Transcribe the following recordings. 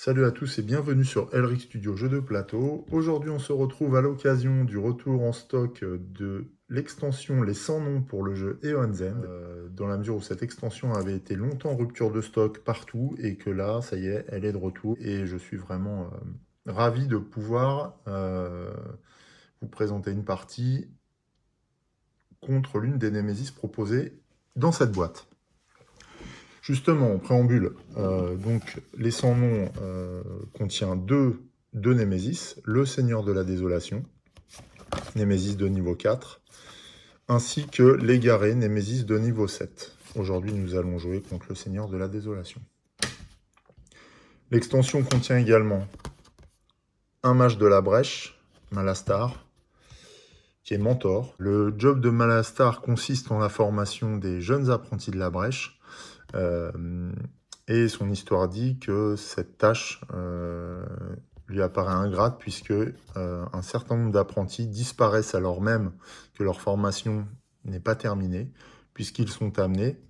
Salut à tous et bienvenue sur Elric Studio Jeux de plateau. Aujourd'hui, on se retrouve à l'occasion du retour en stock de l'extension Les 100 noms pour le jeu Eon's End, dans la mesure où cette extension avait été longtemps en rupture de stock partout et que là, ça y est, elle est de retour. Et je suis vraiment ravi de pouvoir vous présenter une partie contre l'une des Némésis proposées dans cette boîte. Justement, en préambule, donc les 100 noms contient deux Némésis, le Seigneur de la Désolation, Némésis de niveau 4, ainsi que l'Égaré, Némésis de niveau 7. Aujourd'hui, nous allons jouer contre le Seigneur de la Désolation. L'extension contient également un mage de la brèche, Malastar, qui est mentor. Le job de Malastar consiste en la formation des jeunes apprentis de la brèche, et son histoire dit que cette tâche lui apparaît ingrate puisque un certain nombre d'apprentis disparaissent alors même que leur formation n'est pas terminée, puisqu'ils sont amenés,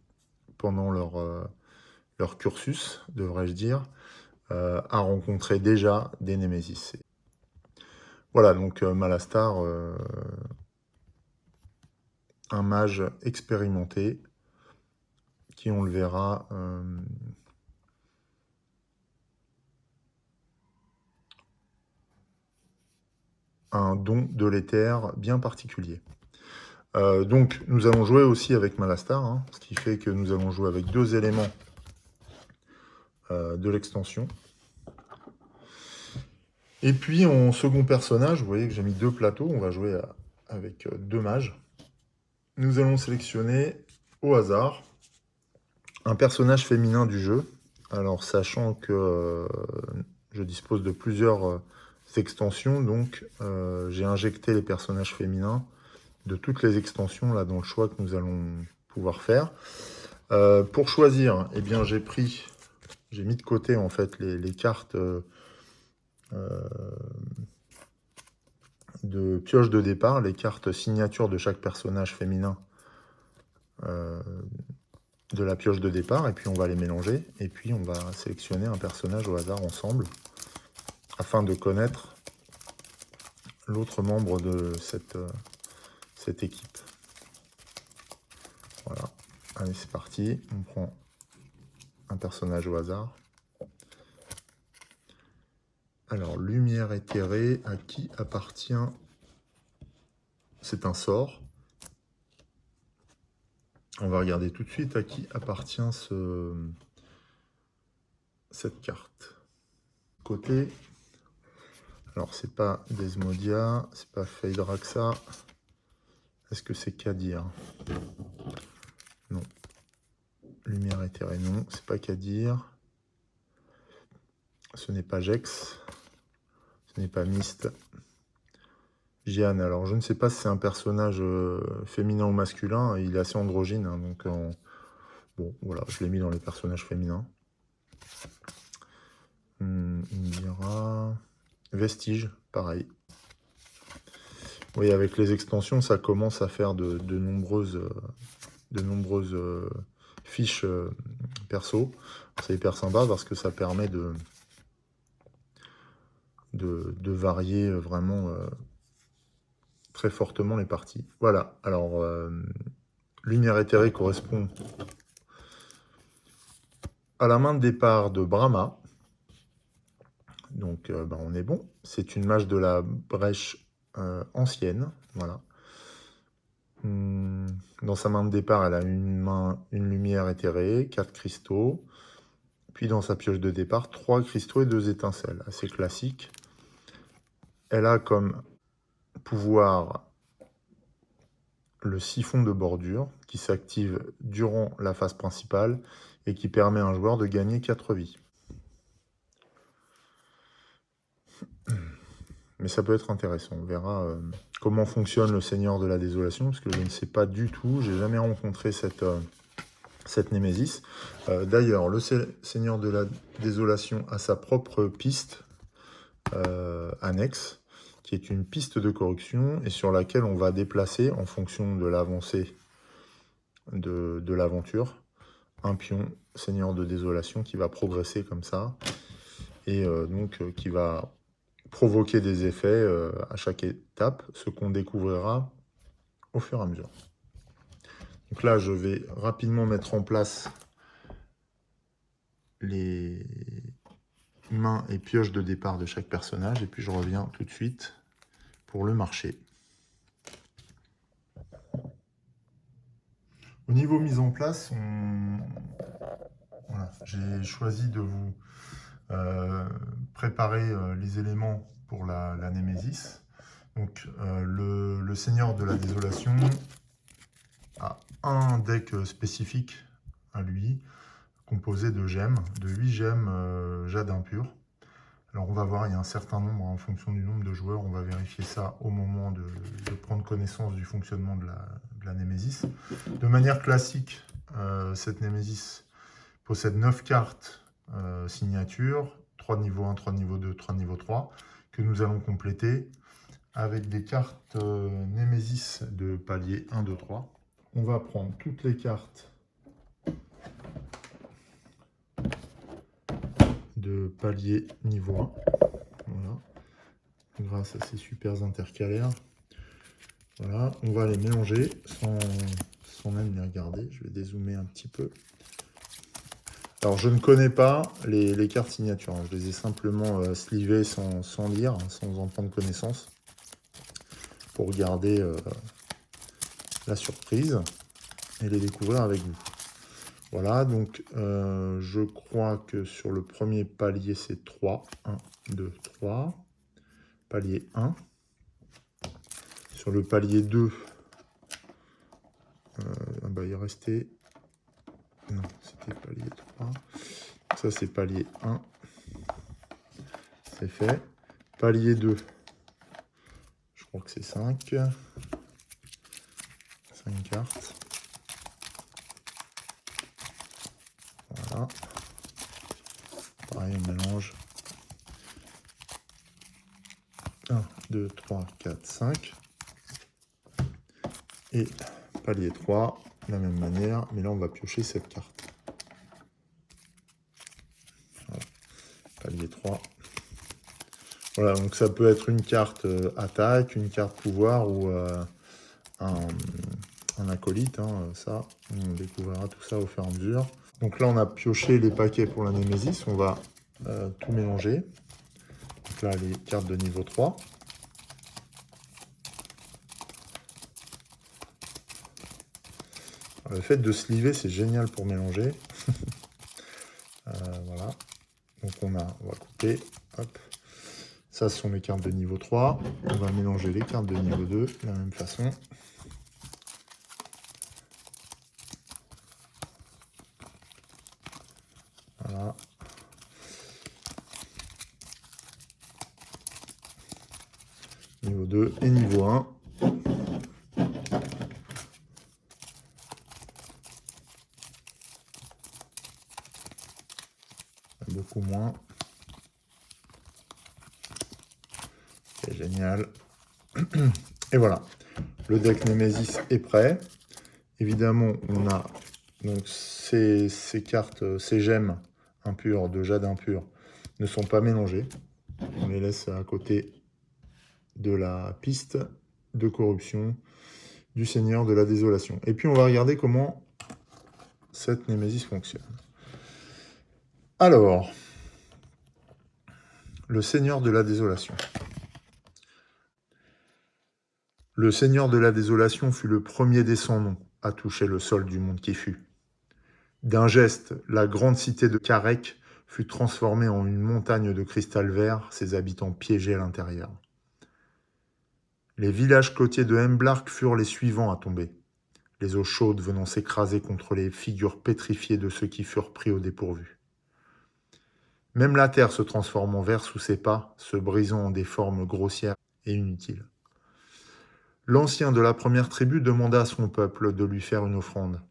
pendant leur cursus, devrais-je dire, à rencontrer déjà des Némésis. Voilà, donc Malastar, un mage expérimenté, qui, on le verra, un don de l'éther bien particulier. Donc, nous allons jouer aussi avec Malastar, hein, ce qui fait que nous allons jouer avec deux éléments de l'extension. Et puis, en second personnage, vous voyez que j'ai mis deux plateaux, on va jouer avec deux mages. Nous allons sélectionner au hasard un personnage féminin du jeu. Alors, sachant que je dispose de plusieurs extensions, donc j'ai injecté les personnages féminins de toutes les extensions là dans le choix que nous allons pouvoir faire. Pour choisir, eh bien j'ai mis de côté en fait les cartes de pioche de départ, les cartes signatures de chaque personnage féminin de la pioche de départ, et puis on va les mélanger, et puis on va sélectionner un personnage au hasard ensemble, afin de connaître l'autre membre de cette équipe. Voilà, allez c'est parti, on prend un personnage au hasard. Alors, lumière éthérée, à qui appartient? C'est un sort. On va regarder tout de suite à qui appartient cette carte. Côté, alors c'est pas Desmodia, c'est pas Phaedraxa. Est-ce que c'est Kadir? Non. Lumière éthérée, non. C'est pas Kadir. Ce n'est pas Jex. Ce n'est pas Myst. Jeanne, alors je ne sais pas si c'est un personnage féminin ou masculin, il est assez androgyne, hein, donc bon voilà, je l'ai mis dans les personnages féminins. Indira, Vestige, pareil. Oui, avec les extensions, ça commence à faire de nombreuses fiches perso. C'est hyper sympa parce que ça permet de varier vraiment très fortement les parties. Voilà, alors lumière éthérée correspond à la main de départ de Brahma. Donc on est bon. C'est une mage de la brèche ancienne. Voilà. Dans sa main de départ, elle a une lumière éthérée, 4 cristaux. Puis dans sa pioche de départ, 3 cristaux et 2 étincelles. Assez classique. Elle a comme pouvoir le siphon de bordure qui s'active durant la phase principale et qui permet à un joueur de gagner 4 vies. Mais ça peut être intéressant. On verra comment fonctionne le Seigneur de la Désolation, parce que je ne sais pas du tout. J'ai jamais rencontré cette Némésis. D'ailleurs, le Seigneur de la Désolation a sa propre piste annexe, qui est une piste de corruption et sur laquelle on va déplacer, en fonction de l'avancée de l'aventure, un pion Seigneur de Désolation qui va progresser comme ça. et donc qui va provoquer des effets à chaque étape, ce qu'on découvrira au fur et à mesure. Donc là, je vais rapidement mettre en place les mains et pioches de départ de chaque personnage, et puis je reviens tout de suite pour le marché. Au niveau mise en place, voilà, j'ai choisi de vous préparer les éléments pour la Némésis. Donc le Seigneur de la Désolation a un deck spécifique à lui, composé de gemmes, de 8 gemmes jade impur. Alors on va voir, il y a un certain nombre, en fonction du nombre de joueurs, on va vérifier ça au moment de prendre connaissance du fonctionnement de la Némésis. De manière classique, cette Némésis possède 9 cartes signature, 3 de niveau 1, 3 de niveau 2, 3 de niveau 3, que nous allons compléter avec des cartes Némésis de palier 1, 2, 3. On va prendre toutes les cartes de palier niveau 1, voilà, grâce à ces super intercalaires. Voilà, on va les mélanger sans même les regarder. Je vais dézoomer un petit peu. Alors, je ne connais pas les cartes signatures, hein. Je les ai simplement slivées sans lire, hein, sans en prendre connaissance, pour garder la surprise et les découvrir avec vous. Voilà, donc je crois que sur le premier palier, c'est 3. 1, 2, 3. Palier 1. Sur le palier 2, il restait... Non, c'était palier 3. Ça, c'est palier 1. C'est fait. Palier 2, je crois que c'est 5. 5 cartes. Voilà. Pareil, on mélange. 1, 2, 3, 4, 5. Et palier 3, de la même manière, mais là on va piocher cette carte. Voilà. Palier 3. Voilà, donc ça peut être une carte attaque, une carte pouvoir ou un acolyte. Hein, ça, on découvrira tout ça au fur et à mesure. Donc là, on a pioché les paquets pour la Némésis. On va tout mélanger. Donc là, les cartes de niveau 3. Alors, le fait de sliver, c'est génial pour mélanger. Voilà. Donc on va couper. Hop. Ça, ce sont les cartes de niveau 3. On va mélanger les cartes de niveau 2 de la même façon. Voilà. Niveau 2 et niveau 1. Beaucoup moins. C'est génial. Et voilà. Le deck Némésis est prêt. Évidemment, on a donc ces cartes, ces gemmes impures de jade impur ne sont pas mélangées. On les laisse à côté de la piste de corruption du Seigneur de la Désolation. Et puis on va regarder comment cette Némésis fonctionne. Alors, le Seigneur de la Désolation. Le Seigneur de la Désolation fut le premier des sans nom à toucher le sol du monde qui fut. D'un geste, la grande cité de Karek fut transformée en une montagne de cristal vert, ses habitants piégés à l'intérieur. Les villages côtiers de Hemblark furent les suivants à tomber, les eaux chaudes venant s'écraser contre les figures pétrifiées de ceux qui furent pris au dépourvu. Même la terre se transforme en verre sous ses pas, se brisant en des formes grossières et inutiles. L'ancien de la première tribu demanda à son peuple de lui faire une offrande,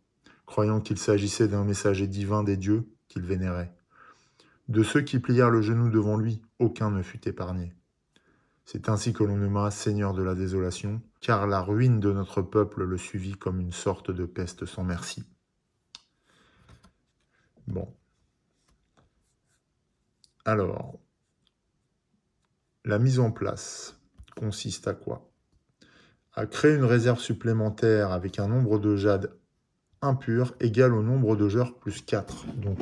croyant qu'il s'agissait d'un messager divin des dieux qu'il vénérait. De ceux qui plièrent le genou devant lui, aucun ne fut épargné. C'est ainsi que l'on nomma Seigneur de la Désolation, car la ruine de notre peuple le suivit comme une sorte de peste sans merci. Bon. Alors, la mise en place consiste à quoi? À créer une réserve supplémentaire avec un nombre de jade impur égal au nombre de joueurs plus 4. Donc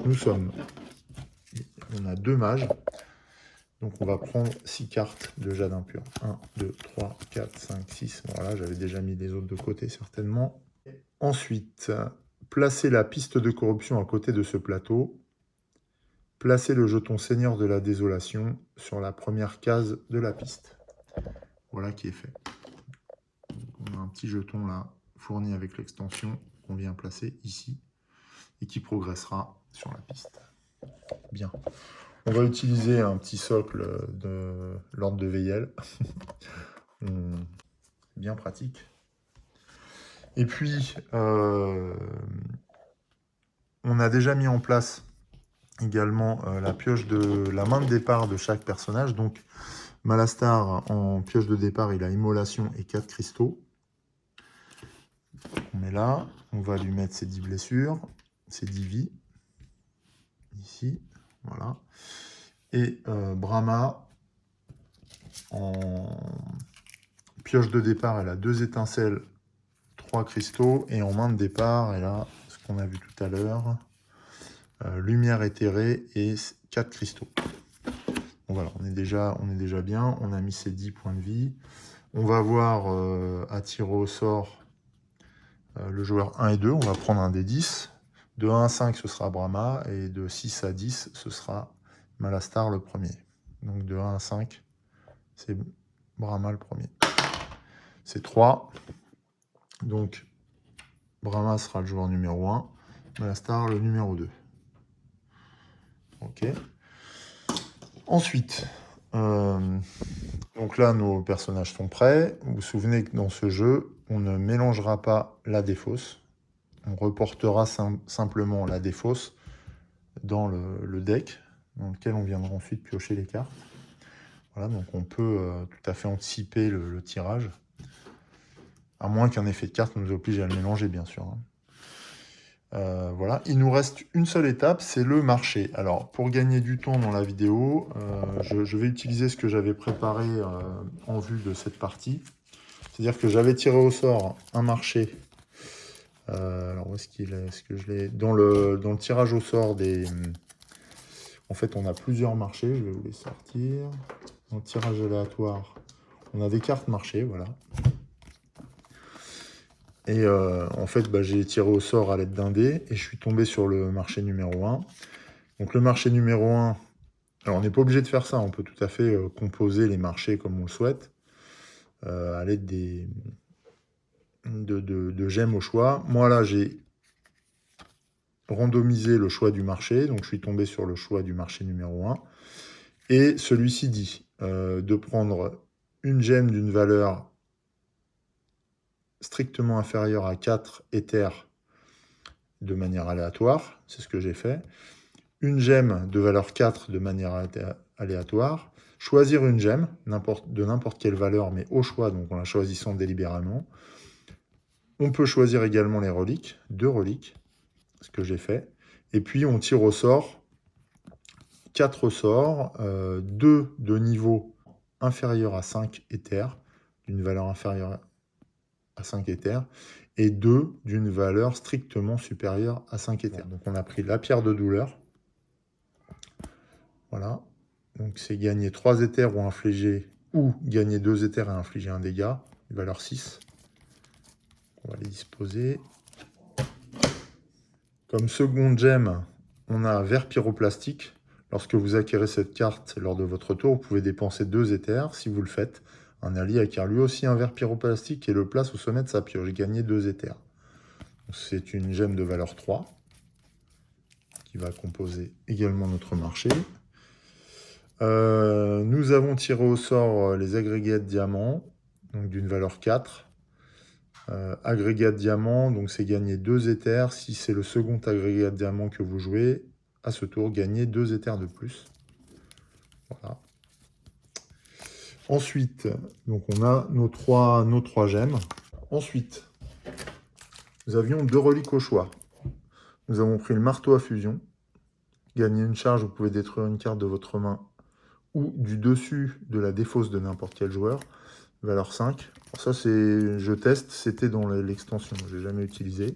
on a 2 mages. Donc on va prendre 6 cartes de jade impur. 1, 2, 3, 4, 5, 6. Voilà, j'avais déjà mis les autres de côté certainement. Ensuite, placez la piste de corruption à côté de ce plateau. Placez le jeton Seigneur de la Désolation sur la première case de la piste. Voilà qui est fait. On a un petit jeton là, fourni avec l'extension qu'on vient placer ici et qui progressera sur la piste. Bien. On va utiliser un petit socle de l'ordre de Veyel. Bien pratique. Et puis, on a déjà mis en place également la pioche de la main de départ de chaque personnage. Donc, Malastar, en pioche de départ, il a Immolation et 4 cristaux. On met là. On va lui mettre ses 10 blessures, ses 10 vies. Ici, voilà. Et Brahma, en pioche de départ, elle a 2 étincelles, 3 cristaux. Et en main de départ, elle a ce qu'on a vu tout à l'heure, lumière éthérée et 4 cristaux. Bon, voilà, on est déjà bien. On a mis ses 10 points de vie. On va voir à tirer au sort le joueur 1 et 2. On va prendre un des 10. De 1 à 5, ce sera Brahma. Et de 6 à 10, ce sera Malastar le premier. Donc de 1 à 5, c'est Brahma le premier. C'est 3. Donc Brahma sera le joueur numéro 1. Malastar le numéro 2. Ok. Ensuite, donc là, nos personnages sont prêts. Vous vous souvenez que dans ce jeu, on ne mélangera pas la défausse. On reportera simplement la défausse dans le deck, dans lequel on viendra ensuite piocher les cartes. Voilà, donc on peut tout à fait anticiper le tirage, à moins qu'un effet de carte nous oblige à le mélanger, bien sûr. Voilà, il nous reste une seule étape, c'est le marché. Alors, pour gagner du temps dans la vidéo, je vais utiliser ce que j'avais préparé en vue de cette partie. C'est-à-dire que j'avais tiré au sort un marché. Alors, où est-ce qu'il est? Est-ce que je l'ai dans le tirage au sort des... En fait, on a plusieurs marchés, je vais vous les sortir. Dans le tirage aléatoire, on a des cartes marchés, voilà. Et en fait, j'ai tiré au sort à l'aide d'un dé et je suis tombé sur le marché numéro 1. Donc le marché numéro 1, alors on n'est pas obligé de faire ça, on peut tout à fait composer les marchés comme on le souhaite, à l'aide de gemmes au choix. Moi là, j'ai randomisé le choix du marché, donc je suis tombé sur le choix du marché numéro 1. Et celui-ci dit de prendre une gemme d'une valeur strictement inférieure à 4 éthers de manière aléatoire, c'est ce que j'ai fait. Une gemme de valeur 4 de manière aléatoire. Choisir une gemme de n'importe quelle valeur, mais au choix, donc en la choisissant délibérément. On peut choisir également les reliques, 2 reliques, ce que j'ai fait. Et puis on tire au sort 4 sorts, 2 de niveau inférieur à 5 éthers, d'une valeur inférieure à 5 éthers, et 2 d'une valeur strictement supérieure à 5 éthers. Donc on a pris la pierre de douleur. Voilà. Donc c'est gagner 3 éthers ou infliger, ou gagner 2 éthers et infliger un dégât, valeur 6. On va les disposer. Comme seconde gemme, on a verre pyroplastique. Lorsque vous acquérez cette carte lors de votre tour, vous pouvez dépenser 2 éthers. Si vous le faites, un allié acquiert lui aussi un verre pyroplastique et le place au sommet de sa pioche. Gagner 2 éthers. C'est une gemme de valeur 3 qui va composer également notre marché. Nous avons tiré au sort les agrégats de diamants, donc d'une valeur 4. Agrégat de diamant, donc c'est gagner 2 éthers. Si c'est le second agrégat de diamant que vous jouez, à ce tour, gagnez 2 éthers de plus. Voilà. Ensuite, donc on a nos trois gemmes. Ensuite, nous avions 2 reliques au choix. Nous avons pris le marteau à fusion. Gagnez une charge, vous pouvez détruire une carte de votre main ou du dessus de la défausse de n'importe quel joueur, valeur 5. Alors ça, je teste, c'était dans l'extension, je n'ai jamais utilisé.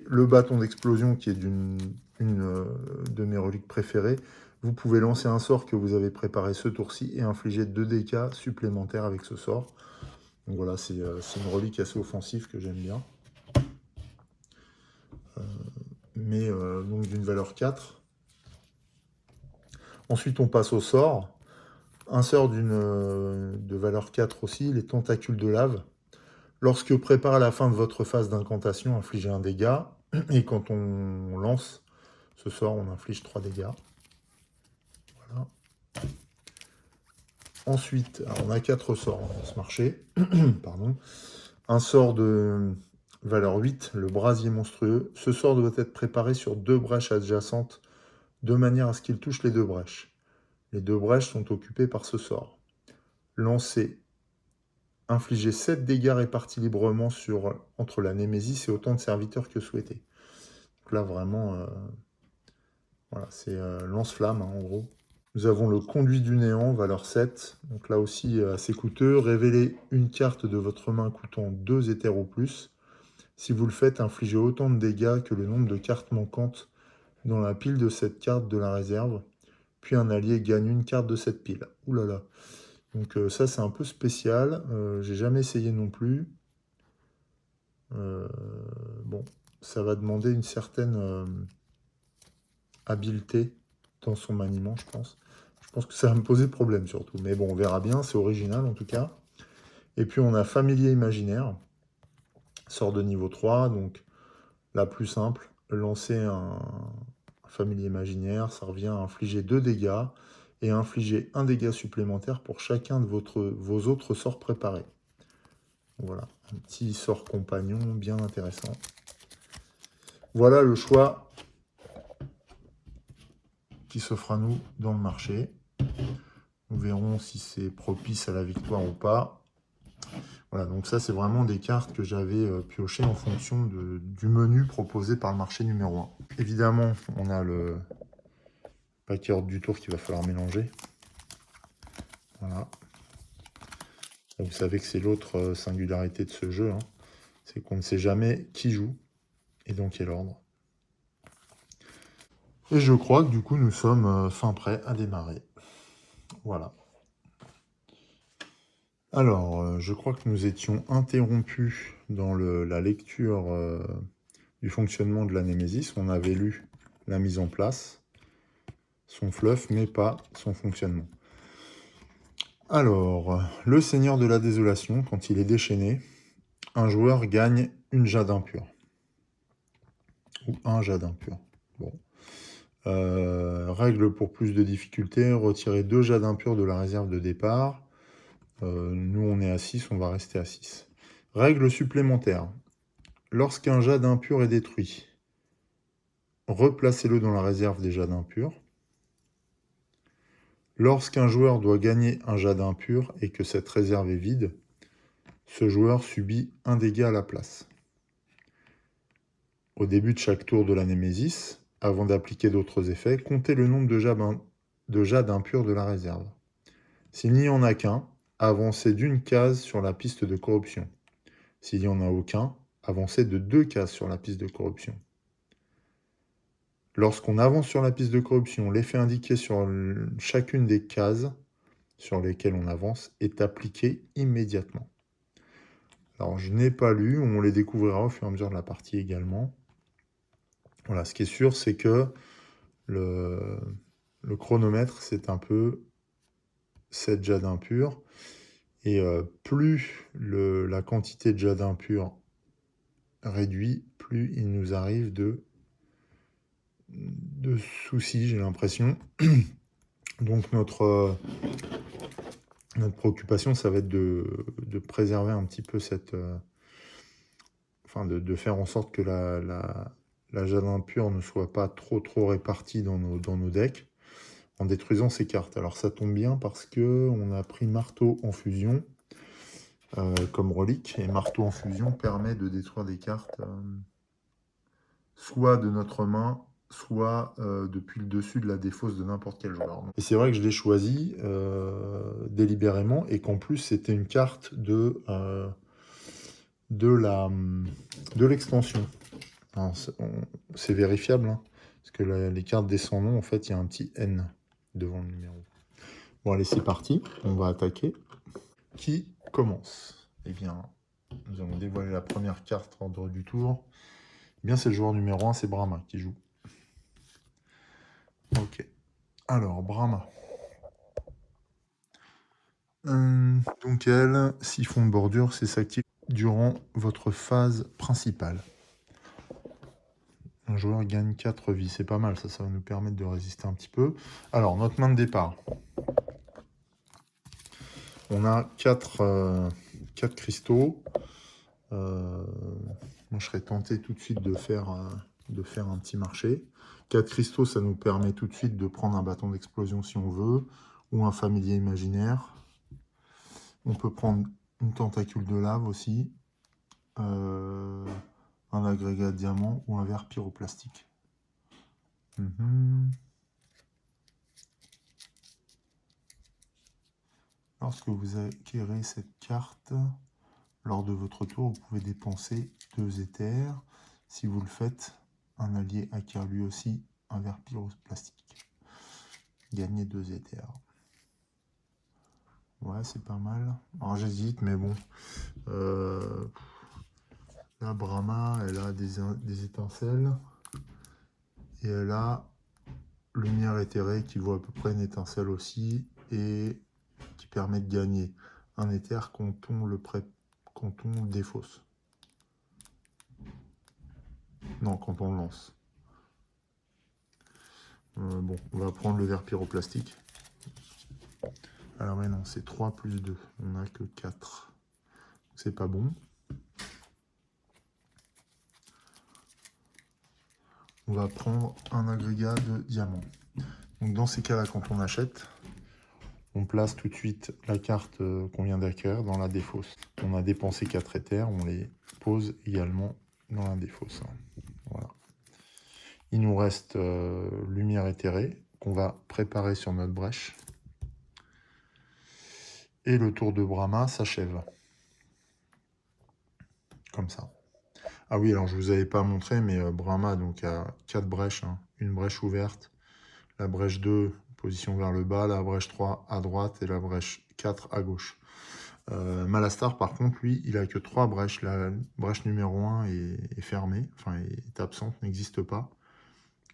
Le bâton d'explosion, qui est de mes reliques préférées, vous pouvez lancer un sort que vous avez préparé ce tour-ci et infliger 2 dégâts supplémentaires avec ce sort. Donc voilà, c'est une relique assez offensive que j'aime bien. Donc d'une valeur 4. Ensuite, on passe au sort. Un sort de valeur 4 aussi, les tentacules de lave. Lorsque prépare à la fin de votre phase d'incantation, infligez un dégât. Et quand on lance ce sort, on inflige 3 dégâts. Voilà. Ensuite, alors on a 4 sorts dans ce marché. Pardon. Un sort de valeur 8, le brasier monstrueux. Ce sort doit être préparé sur 2 brèches adjacentes, de manière à ce qu'il touche les 2 brèches. Les 2 brèches sont occupées par ce sort. Lancez. Infligez 7 dégâts répartis librement entre la Némésis et autant de serviteurs que souhaité. Donc là, vraiment, voilà, c'est lance-flamme, hein, en gros. Nous avons le conduit du néant, valeur 7. Donc là aussi, assez coûteux. Révélez une carte de votre main coûtant 2 éthers ou plus. Si vous le faites, infligez autant de dégâts que le nombre de cartes manquantes dans la pile de cette carte de la réserve. Puis un allié gagne une carte de cette pile. Ouh là là. Donc ça, c'est un peu spécial. J'ai jamais essayé non plus. Bon, ça va demander une certaine habileté dans son maniement, je pense. Je pense que ça va me poser problème surtout. Mais bon, on verra bien. C'est original en tout cas. Et puis on a Familier Imaginaire. Sort de niveau 3. Donc la plus simple. Lancer un Familier Imaginaire. Ça revient à infliger 2 dégâts. Et infliger un dégât supplémentaire pour chacun de vos autres sorts préparés. Voilà, un petit sort compagnon bien intéressant. Voilà le choix qui s'offre à nous dans le marché. Nous verrons si c'est propice à la victoire ou pas. Voilà, donc ça c'est vraiment des cartes que j'avais piochées en fonction du menu proposé par le marché numéro 1. Évidemment, on a le paquet ordre du tour qu'il va falloir mélanger. Voilà. Vous savez que c'est l'autre singularité de ce jeu, hein. C'est qu'on ne sait jamais qui joue et dans quel ordre. Et je crois que du coup nous sommes fin prêts à démarrer. Voilà. Alors, je crois que nous étions interrompus dans la lecture du fonctionnement de la Némésis. On avait lu la mise en place, son fluff, mais pas son fonctionnement. Alors, le Seigneur de la Désolation, quand il est déchaîné, un joueur gagne une jade impure. Ou un jade impur. Bon. Règle pour plus de difficulté, retirer 2 jades impurs de la réserve de départ. Nous, on est à 6, on va rester à 6. Règle supplémentaire. Lorsqu'un jade impur est détruit, replacez-le dans la réserve des jades impurs. Lorsqu'un joueur doit gagner un jade impur et que cette réserve est vide, ce joueur subit un dégât à la place. Au début de chaque tour de la Némésis, avant d'appliquer d'autres effets, comptez le nombre de jades impurs de la réserve. S'il n'y en a qu'un, avancez d'une case sur la piste de corruption. S'il n'y en a aucun, avancez de 2 cases sur la piste de corruption. Lorsqu'on avance sur la piste de corruption, l'effet indiqué sur chacune des cases sur lesquelles on avance est appliqué immédiatement. Alors, je n'ai pas lu, on les découvrira au fur et à mesure de la partie également. Voilà, ce qui est sûr, c'est que le chronomètre, c'est un peu 7 jades impurs. Et plus la quantité de jade impur réduit, plus il nous arrive de soucis, j'ai l'impression. Donc notre préoccupation, ça va être de préserver un petit peu cette... enfin, de faire en sorte que la jade impure ne soit pas trop répartie dans nos decks, en détruisant ces cartes. Alors ça tombe bien parce qu'on a pris Marteau en fusion comme relique, et Marteau en fusion permet de détruire des cartes soit de notre main, soit depuis le dessus de la défausse de n'importe quel joueur. Et c'est vrai que je l'ai choisi délibérément, et qu'en plus c'était une carte de l'extension. C'est vérifiable, hein, parce que les cartes des sans noms, en fait, il y a un petit N devant le numéro. Bon, allez, c'est parti, on va attaquer. Qui commence? Eh bien, nous allons dévoiler la première carte ordre du tour. Eh bien, c'est le joueur numéro 1, c'est Brahma qui joue. Ok. Alors, Brahma. Donc elle, siphon de bordure, c'est s'active durant votre phase principale. Un joueur gagne 4 vies, c'est pas mal, ça va nous permettre de résister un petit peu. Alors, notre main de départ. On a 4 cristaux. Moi, je serais tenté tout de suite de faire un petit marché. 4 cristaux, ça nous permet tout de suite de prendre un bâton d'explosion si on veut, ou un familier imaginaire. On peut prendre une tentacule de lave aussi, un agrégat de diamant ou un verre pyroplastique. Lorsque vous acquérez cette carte, lors de votre tour, vous pouvez dépenser 2 éthers. Si vous le faites, un allié acquiert lui aussi un verre pyroplastique. Gagnez 2 éthers. Ouais, c'est pas mal. Alors j'hésite, mais bon. La Brahma, elle a des étincelles. Et elle a lumière éthérée qui vaut à peu près une étincelle aussi. Et qui permet de gagner un éther quand on le défausse. Non, quand on le lance. Bon, on va prendre le verre pyroplastique. Alors mais non, c'est 3 plus 2. On n'a que 4. C'est pas bon. On va prendre un agrégat de diamant. Donc dans ces cas-là, quand on achète, on place tout de suite la carte qu'on vient d'acquérir dans la défausse. On a dépensé 4 éthers, on les pose également dans la défausse. Voilà. Il nous reste lumière éthérée qu'on va préparer sur notre brèche. Et le tour de Brahma s'achève. Comme ça. Ah oui, alors je ne vous avais pas montré, mais Brahma donc, a 4 brèches. Hein. Une brèche ouverte, la brèche 2, position vers le bas, la brèche 3 à droite et la brèche 4 à gauche. Malastar, par contre, lui, il a que 3 brèches. La brèche numéro 1 est fermée, enfin est absente, n'existe pas.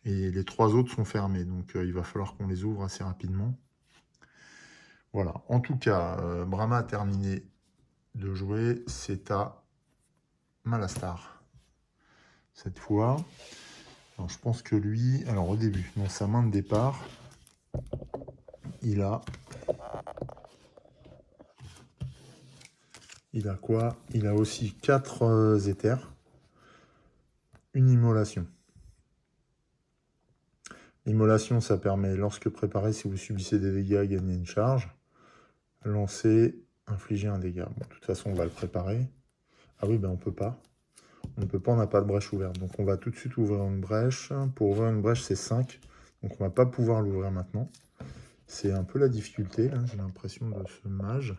Et les 3 autres sont fermées, donc il va falloir qu'on les ouvre assez rapidement. Voilà, en tout cas, Brahma a terminé de jouer, c'est à Malastar. Cette fois, alors je pense que lui, alors au début, dans sa main de départ, il a quoi? Il a aussi 4 éthers, une immolation. L'immolation, ça permet, lorsque préparé, si vous subissez des dégâts, gagner une charge. Lancer, infliger un dégât. Bon, de toute façon, on va le préparer. Ah oui, ben on peut pas. On ne peut pas, on n'a pas de brèche ouverte. Donc on va tout de suite ouvrir une brèche. Pour ouvrir une brèche, c'est 5. Donc on ne va pas pouvoir l'ouvrir maintenant. C'est un peu la difficulté, là, j'ai l'impression, de ce mage.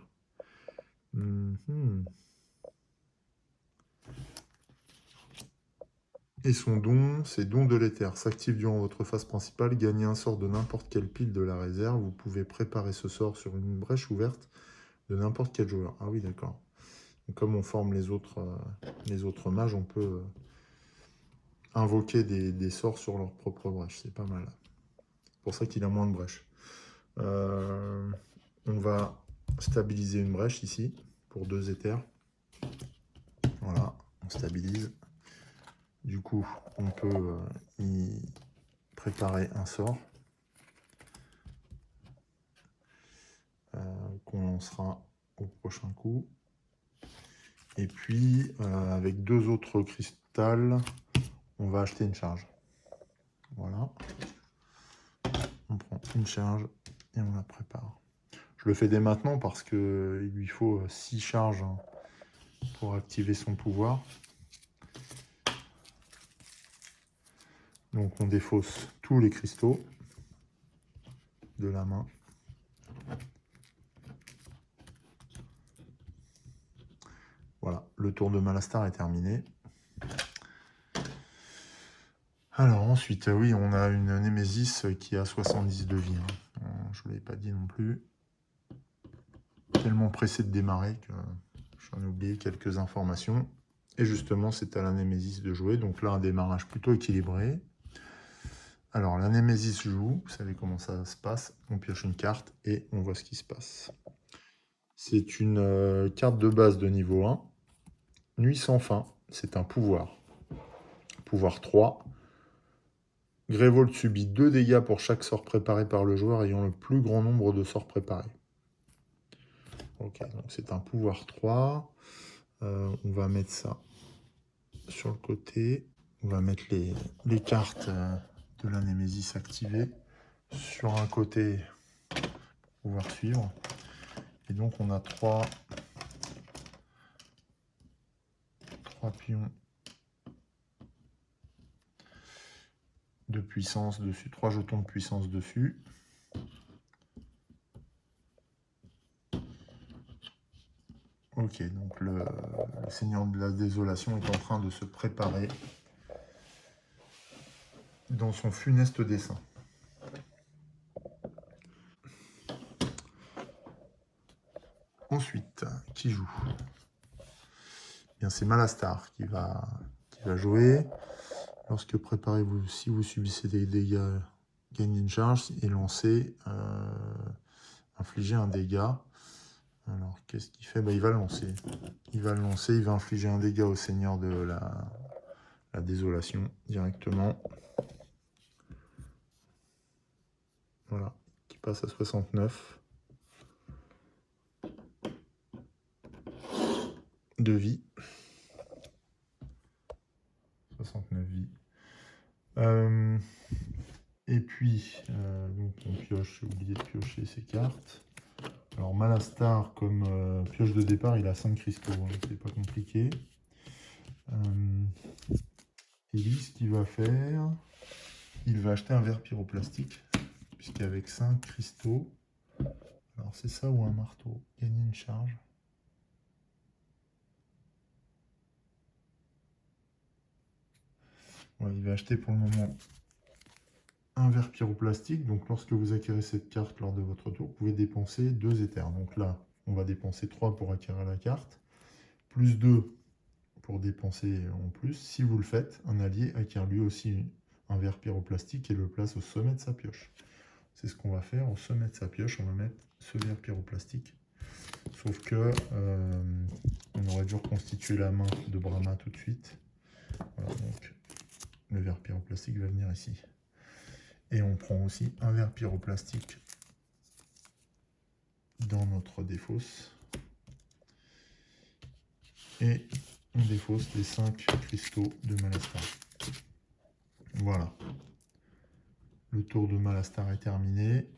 Et son don, c'est don de l'éther. S'active durant votre phase principale. Gagnez un sort de n'importe quelle pile de la réserve. Vous pouvez préparer ce sort sur une brèche ouverte de n'importe quel joueur. Ah oui, d'accord. Comme on forme les autres mages, on peut invoquer des sorts sur leur propre brèche. C'est pas mal. C'est pour ça qu'il a moins de brèches. On va stabiliser une brèche ici pour 2 éthers. Voilà, on stabilise. Du coup, on peut y préparer un sort qu'on lancera au prochain coup. Et puis, avec 2 autres cristals, on va acheter une charge. Voilà. On prend une charge et on la prépare. Je le fais dès maintenant parce qu'il lui faut 6 charges pour activer son pouvoir. Donc on défausse tous les cristaux de la main. Voilà, le tour de Malastar est terminé. Alors ensuite, oui, on a une Némésis qui a 70 de vie. Hein. Je ne l'avais pas dit non plus. Tellement pressé de démarrer que j'en ai oublié quelques informations. Et justement, c'est à la Némésis de jouer. Donc là, un démarrage plutôt équilibré. Alors, la Némésis joue. Vous savez comment ça se passe. On pioche une carte et on voit ce qui se passe. C'est une carte de base de niveau 1. Nuit sans fin. C'est un pouvoir. Pouvoir 3. Grévold subit 2 dégâts pour chaque sort préparé par le joueur ayant le plus grand nombre de sorts préparés. Ok, donc c'est un pouvoir 3. On va mettre ça sur le côté. On va mettre les cartes de la Némésis activées sur un côté pour pouvoir suivre. Et donc on a 3 pions de puissance dessus, 3 jetons de puissance dessus. Ok, donc le Seigneur de la Désolation est en train de se préparer dans son funeste dessein. Ensuite, qui joue? Bien, c'est Malastar qui va jouer. Lorsque préparez-vous, si vous subissez des dégâts, gagnez une charge et lancez, infliger un dégât. Alors, qu'est-ce qu'il fait? Il va lancer. Il va infliger un dégât au Seigneur de la Désolation directement. Voilà, qui passe à 69 de vie. 69 vies. Et puis, donc on pioche, j'ai oublié de piocher ces cartes. Alors Malastar, comme pioche de départ, il a 5 cristaux, hein, c'est pas compliqué. Et lui, ce qu'il va faire, il va acheter un verre pyroplastique, puisqu'avec 5 cristaux, alors c'est ça ou un marteau, gagner une charge. Ouais, il va acheter pour le moment un verre pyroplastique. Donc lorsque vous acquérez cette carte lors de votre tour, vous pouvez dépenser 2 éthers. Donc là, on va dépenser 3 pour acquérir la carte, plus 2 pour dépenser en plus. Si vous le faites, un allié acquiert lui aussi un verre pyroplastique et le place au sommet de sa pioche. C'est ce qu'on va faire. Au sommet de sa pioche, on va mettre ce verre pyroplastique. Sauf que on aurait dû reconstituer la main de Brahma tout de suite. Voilà, donc le verre pyroplastique va venir ici. Et on prend aussi un verre pyroplastique dans notre défausse. Et on défausse les 5 cristaux de Malastar. Voilà. Le tour de Malastar est terminé.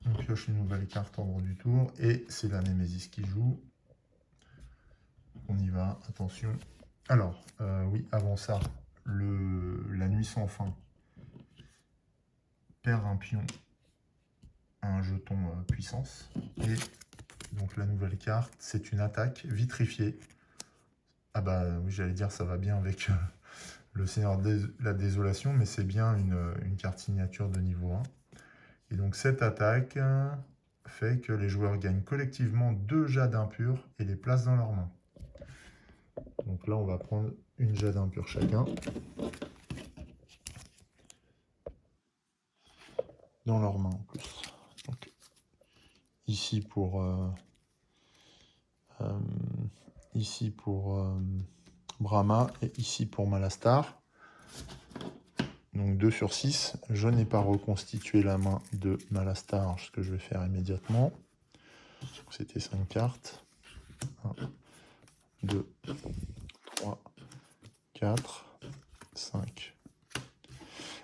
On pioche une nouvelle carte ordre du tour. Et c'est la Némésis qui joue. On y va, attention. Alors, oui, avant ça, la nuit sans fin perd un pion à un jeton puissance. Et donc la nouvelle carte, c'est une attaque vitrifiée. Ah bah oui, j'allais dire ça va bien avec le Seigneur de la Désolation, mais c'est bien une carte signature de niveau 1. Et donc cette attaque fait que les joueurs gagnent collectivement 2 jades impurs et les placent dans leurs mains. Donc là, on va prendre une jade impure chacun. Dans leurs mains en plus. Donc, ici pour Brahma et ici pour Malastar. Donc 2 sur 6. Je n'ai pas reconstitué la main de Malastar, ce que je vais faire immédiatement. C'était 5 cartes. 1, 2, 3, 4, 5.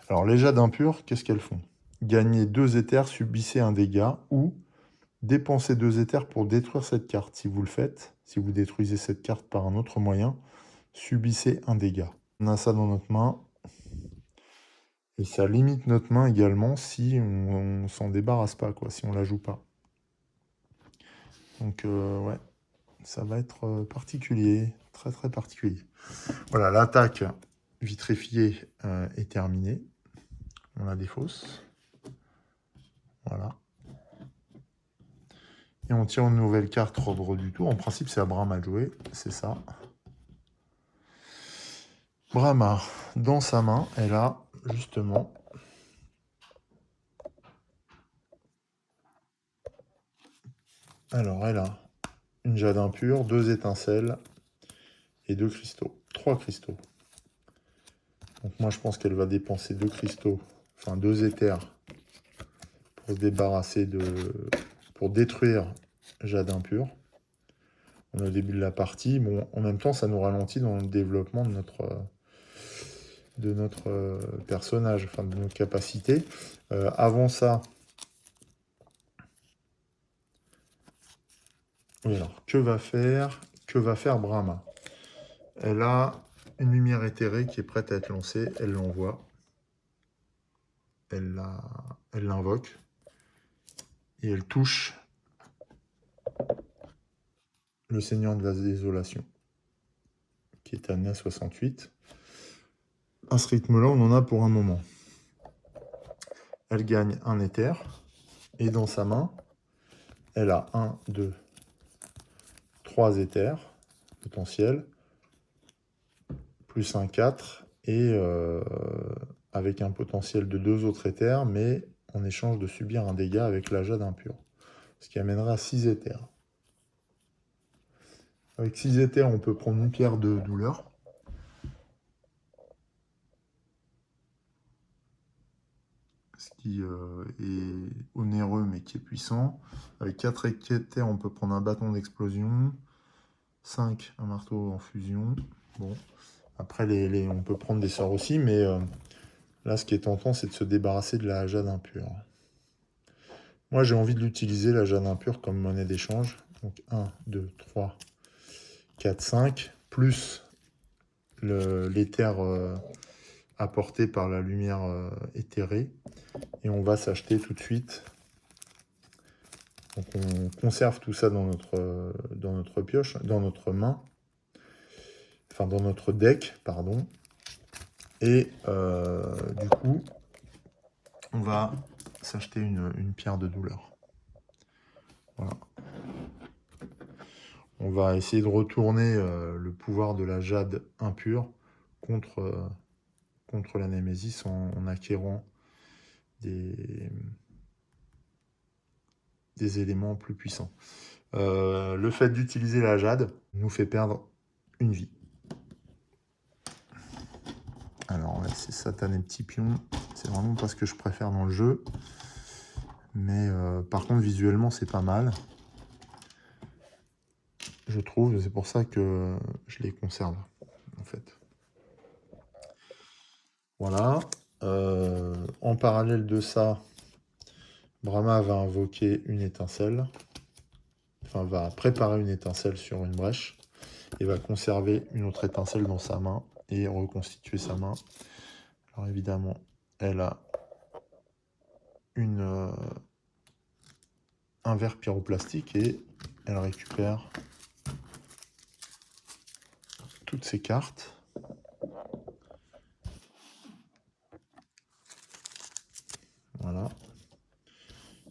Alors les jades impures, qu'est-ce qu'elles font? Gagner 2 éthers, subissez un dégât ou dépenser 2 éthers pour détruire cette carte. Si vous le faites, si vous détruisez cette carte par un autre moyen, Subissez un dégât. On a ça dans notre main. Et ça limite notre main également si on s'en débarrasse pas, quoi, si on la joue pas. Donc ouais, ça va être particulier, très très particulier. Voilà, l'attaque vitrifiée est terminée. On la défausse. Voilà. Et on tire une nouvelle carte Robre du Tour. En principe, c'est à Brahma de jouer, c'est ça. Brahma, dans sa main, elle a justement alors elle a une jade impure, 2 étincelles et 2 cristaux. 3 cristaux. Donc moi je pense qu'elle va dépenser 2 cristaux, enfin 2 éthers pour se débarrasser pour détruire jade impure. On est au début de la partie. Bon, en même temps, ça nous ralentit dans le développement de notre personnage, enfin de nos capacités. Avant ça, oui, alors que va faire Brahma? Elle a une lumière éthérée qui est prête à être lancée. Elle l'envoie. Elle l'invoque. Et elle touche le Seigneur de la Désolation, qui est amené à 68. À ce rythme-là, on en a pour un moment. Elle gagne un éther. Et dans sa main, elle a 1, 2, 3 éthers potentiels, plus un 4, et avec un potentiel de 2 autres éthers, mais en échange de subir un dégât avec la jade impure. Ce qui amènera à 6 éthers. Avec 6 éthers, on peut prendre une pierre de douleur. Ce qui est onéreux, mais qui est puissant. Avec 4 éthers, on peut prendre un bâton d'explosion. 5, un marteau en fusion. Bon. Après, on peut prendre des sorts aussi, mais là, ce qui est tentant, c'est de se débarrasser de la jade impure. Moi, j'ai envie de l'utiliser, la jade impure, comme monnaie d'échange. Donc 1, 2, 3, 4, 5, plus l'éther apporté par la lumière éthérée. Et on va s'acheter tout de suite. Donc on conserve tout ça dans notre pioche, dans notre main. Enfin, dans notre deck, pardon. Et du coup, on va s'acheter une pierre de douleur. Voilà. On va essayer de retourner le pouvoir de la jade impure contre la Némésis en acquérant des éléments plus puissants. Le fait d'utiliser la jade nous fait perdre une vie. Alors ouais, c'est satané petit pion. C'est vraiment pas ce que je préfère dans le jeu. Mais par contre, visuellement, c'est pas mal. Je trouve, c'est pour ça que je les conserve, en fait. Voilà. En parallèle de ça, Brahma va invoquer une étincelle. Enfin, va préparer une étincelle sur une brèche. Et va conserver une autre étincelle dans sa main. Et reconstituer sa main. Alors évidemment, elle a un verre pyroplastique et elle récupère toutes ses cartes. Voilà.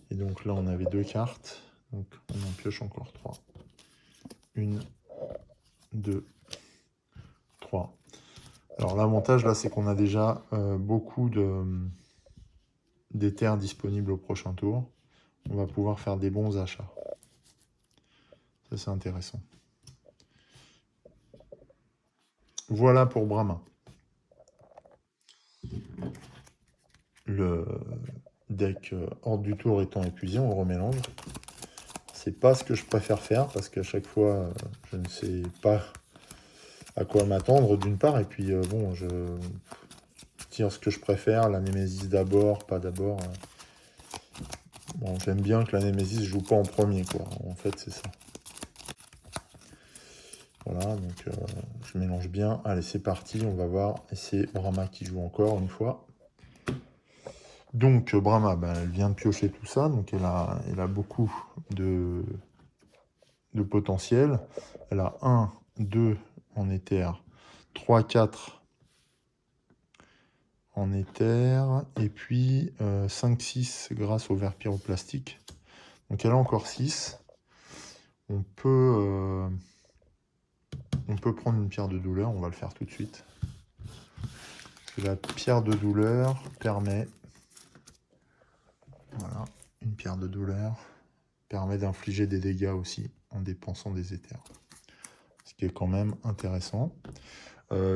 Et donc là, on avait 2 cartes. Donc on en pioche encore 3. 1, 2, 3. Alors l'avantage là, c'est qu'on a déjà beaucoup d'éthers disponibles au prochain tour. On va pouvoir faire des bons achats. Ça, c'est intéressant. Voilà pour Brahma. Le deck hors du tour étant épuisé, on remélange. C'est pas ce que je préfère faire parce qu'à chaque fois, je ne sais pas à quoi m'attendre d'une part. Et puis bon, je tire ce que je préfère. La Némésis d'abord, pas d'abord. Bon, j'aime bien que la Némésis joue pas en premier, quoi. En fait, c'est ça. Voilà, donc je mélange bien. Allez, c'est parti, on va voir. Et c'est Brahma qui joue encore une fois. Donc Brahma, ben, elle vient de piocher tout ça, donc elle a beaucoup de potentiel. Elle a 1, 2 en éther, 3, 4 en éther, et puis 5, 6 grâce au verre pyroplastique. Donc elle a encore 6. On peut prendre une pierre de douleur, on va le faire tout de suite. La pierre de douleur permet, voilà, une pierre de douleur permet d'infliger des dégâts aussi en dépensant des éthers. Ce qui est quand même intéressant.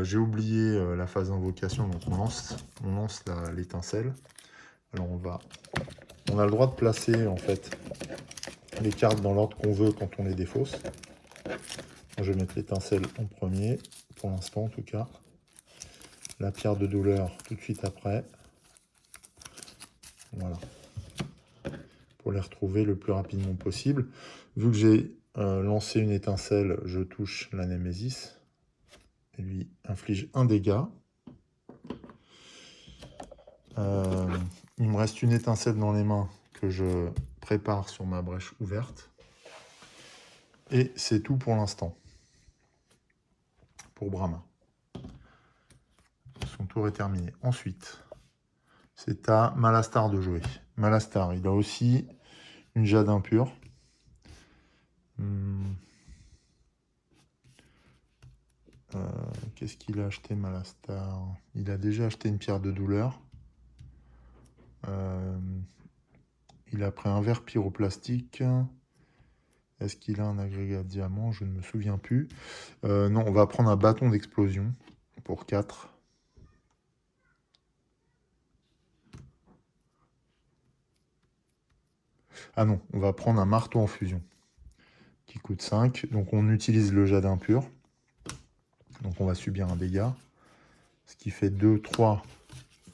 J'ai oublié la phase d'invocation, donc on lance l'étincelle. Alors on a le droit de placer en fait les cartes dans l'ordre qu'on veut quand on les défausse. Je vais mettre l'étincelle en premier, pour l'instant en tout cas. La pierre de douleur tout de suite après. Voilà. Pour les retrouver le plus rapidement possible. Vu que j'ai lancé une étincelle, je touche la Némésis. Et lui inflige un dégât. Il me reste une étincelle dans les mains que je prépare sur ma brèche ouverte. Et c'est tout pour l'instant. Pour Brahma. Son tour est terminé. Ensuite, c'est à Malastar de jouer. Malastar, il a aussi une jade impure. Qu'est-ce qu'il a acheté, Malastar? Il a déjà acheté une pierre de douleur. Il a pris un verre pyroplastique. Est-ce qu'il a un agrégat diamant? Je ne me souviens plus. Non, on va prendre un bâton d'explosion pour 4. Ah non, on va prendre un marteau en fusion qui coûte 5. Donc on utilise le jade impur. Donc on va subir un dégât. Ce qui fait 2, 3,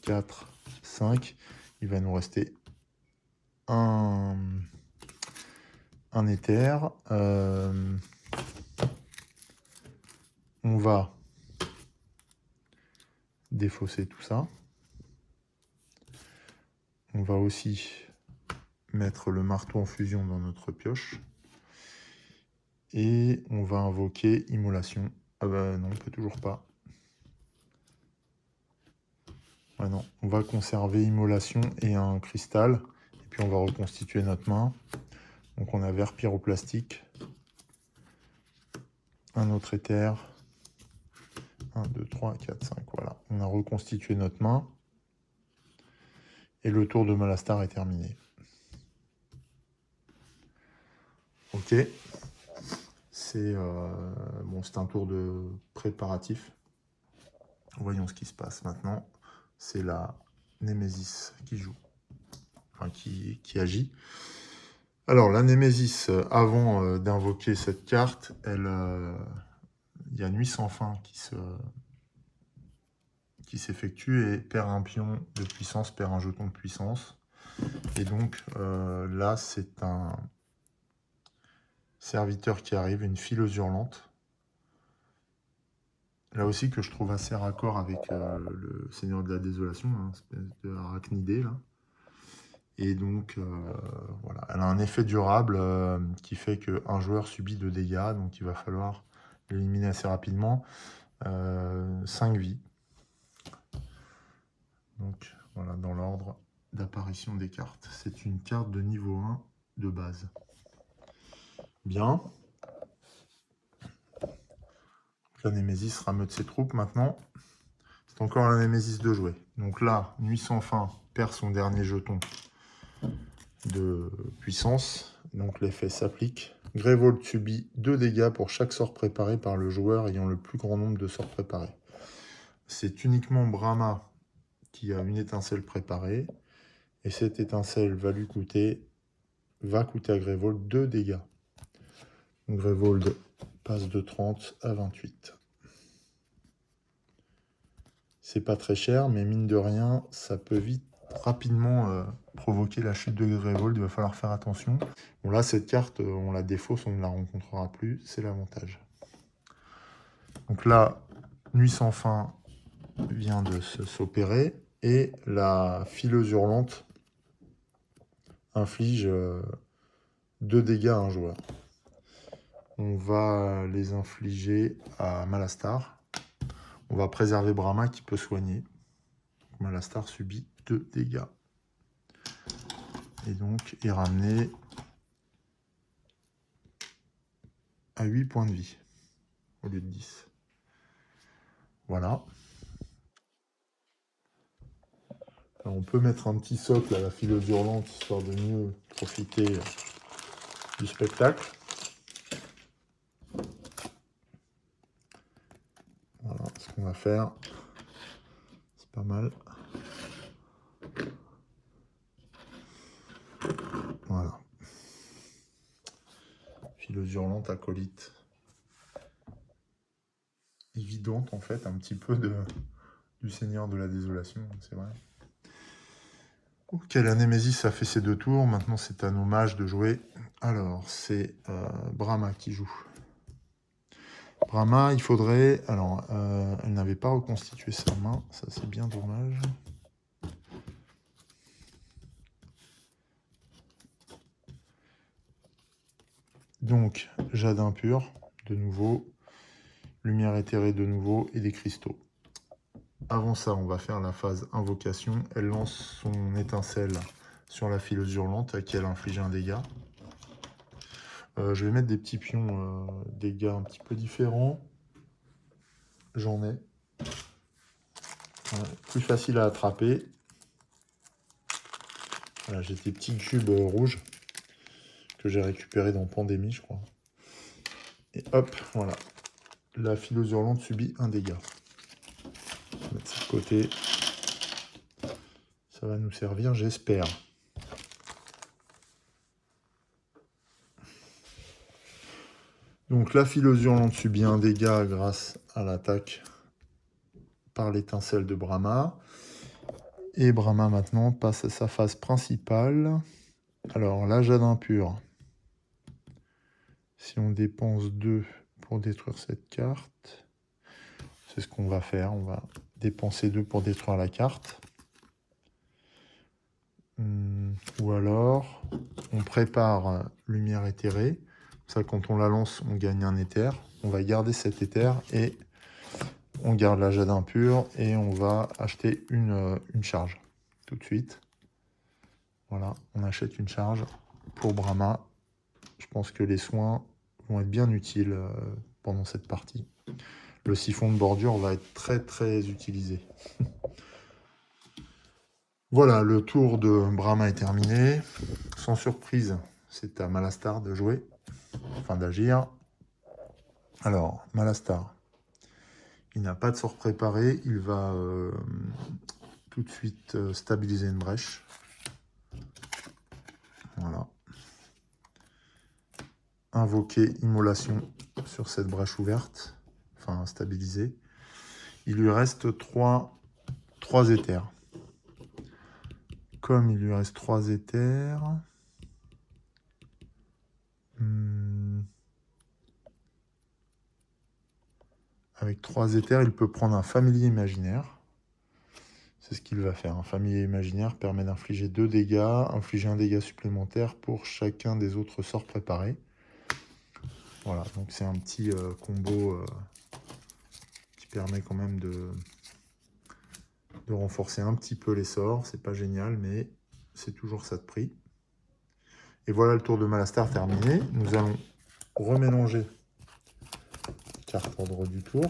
4, 5. Il va nous rester un éther. On va défausser tout ça. On va aussi mettre le marteau en fusion dans notre pioche. Et on va invoquer Immolation. Ah bah non, on peut toujours pas. Ah non, on va conserver Immolation et un cristal. Et puis on va reconstituer notre main. Donc on a verre pyroplastique. Un autre éther. 1, 2, 3, 4, 5. Voilà. On a reconstitué notre main. Et le tour de Malastar est terminé. Ok. C'est un tour de préparatif. Voyons ce qui se passe maintenant. C'est la Némésis qui joue. Enfin, qui agit. Alors, la Némésis, avant d'invoquer cette carte, il y a Nuit sans fin qui s'effectue et perd un pion de puissance, perd un jeton de puissance. Et donc, là, c'est un serviteur qui arrive, une fileuse hurlante. Là aussi que je trouve assez raccord avec le Seigneur de la Désolation, hein, espèce de arachnidé, là. Et donc, voilà, elle a un effet durable qui fait qu'un joueur subit 2 dégâts, donc il va falloir l'éliminer assez rapidement. 5 vies. Donc, voilà, dans l'ordre d'apparition des cartes. C'est une carte de niveau 1 de base. Bien. La Némésis rameute ses troupes maintenant. C'est encore la Némésis de jouer. Donc là, Nuit sans fin perd son dernier jeton de puissance. Donc l'effet s'applique. Grévold subit 2 dégâts pour chaque sort préparé par le joueur ayant le plus grand nombre de sorts préparés. C'est uniquement Brahma qui a une étincelle préparée. Et cette étincelle va coûter à Grévold 2 dégâts. Donc Grévold passe de 30 à 28. C'est pas très cher, mais mine de rien, ça peut vite, rapidement provoquer la chute de Grévold. Il va falloir faire attention. Bon là, cette carte, on la défausse, on ne la rencontrera plus. C'est l'avantage. Donc là, Nuit sans fin vient de s'opérer et la fileuse hurlante inflige 2 dégâts à un joueur. On va les infliger à Malastar. On va préserver Brahma qui peut soigner. Malastar subit 2 dégâts. Et donc est ramené à 8 points de vie au lieu de 10. Voilà. Alors, on peut mettre un petit socle à la fileuse hurlante histoire de mieux profiter du spectacle. Voilà ce qu'on va faire. C'est pas mal. Voilà. Fileuse hurlante, acolyte. Évidente en fait, un petit peu du Seigneur de la Désolation, c'est vrai. Ok, la Némésis a fait ses 2 tours. Maintenant, c'est à nos mages de jouer. Alors, c'est Brahma qui joue. Brahma, il faudrait... Alors, elle n'avait pas reconstitué sa main. Ça, c'est bien dommage. Donc, jade impur, de nouveau. Lumière éthérée, de nouveau. Et des cristaux. Avant ça, on va faire la phase invocation. Elle lance son étincelle sur la fileuse hurlante à qui elle inflige un dégât. Je vais mettre des petits pions dégâts un petit peu différents. J'en ai. Plus facile à attraper. Voilà, j'ai des petits cubes rouges que j'ai récupérés dans Pandémie, je crois. Et hop, voilà. La fileuse hurlante subit un dégât. On va mettre ça de côté. Ça va nous servir, j'espère. Donc la fileuse hurlante subit un dégât grâce à l'attaque par l'étincelle de Brahma. Et Brahma maintenant passe à sa phase principale. Alors la jade impure. Si on dépense 2 pour détruire cette carte, c'est ce qu'on va faire. On va dépenser 2 pour détruire la carte. Ou alors, on prépare lumière éthérée. Ça, quand on la lance, on gagne un éther. On va garder cet éther et on garde la jade impure et on va acheter une charge tout de suite. Voilà, on achète une charge pour Brahma. Je pense que les soins vont être bien utiles pendant cette partie. Le siphon de bordure va être très utilisé. Voilà, le tour de Brahma est terminé. Sans surprise, c'est à Malastar de jouer, enfin d'agir. Alors, Malastar, il n'a pas de sort préparé. Il va tout de suite stabiliser une brèche. Voilà. Invoquer immolation sur cette brèche ouverte. Enfin, stabiliser. Il lui reste 3 éthers. Comme il lui reste 3 éthers... Avec 3 éthers, il peut prendre un familier imaginaire. C'est ce qu'il va faire. Un familier imaginaire permet d'infliger 2 dégâts, infliger un dégât supplémentaire pour chacun des autres sorts préparés. Voilà, donc c'est un petit combo qui permet quand même de renforcer un petit peu les sorts. C'est pas génial, mais c'est toujours ça de prix. Et voilà le tour de Malastar terminé. Nous allons remélanger carte ordre du tour.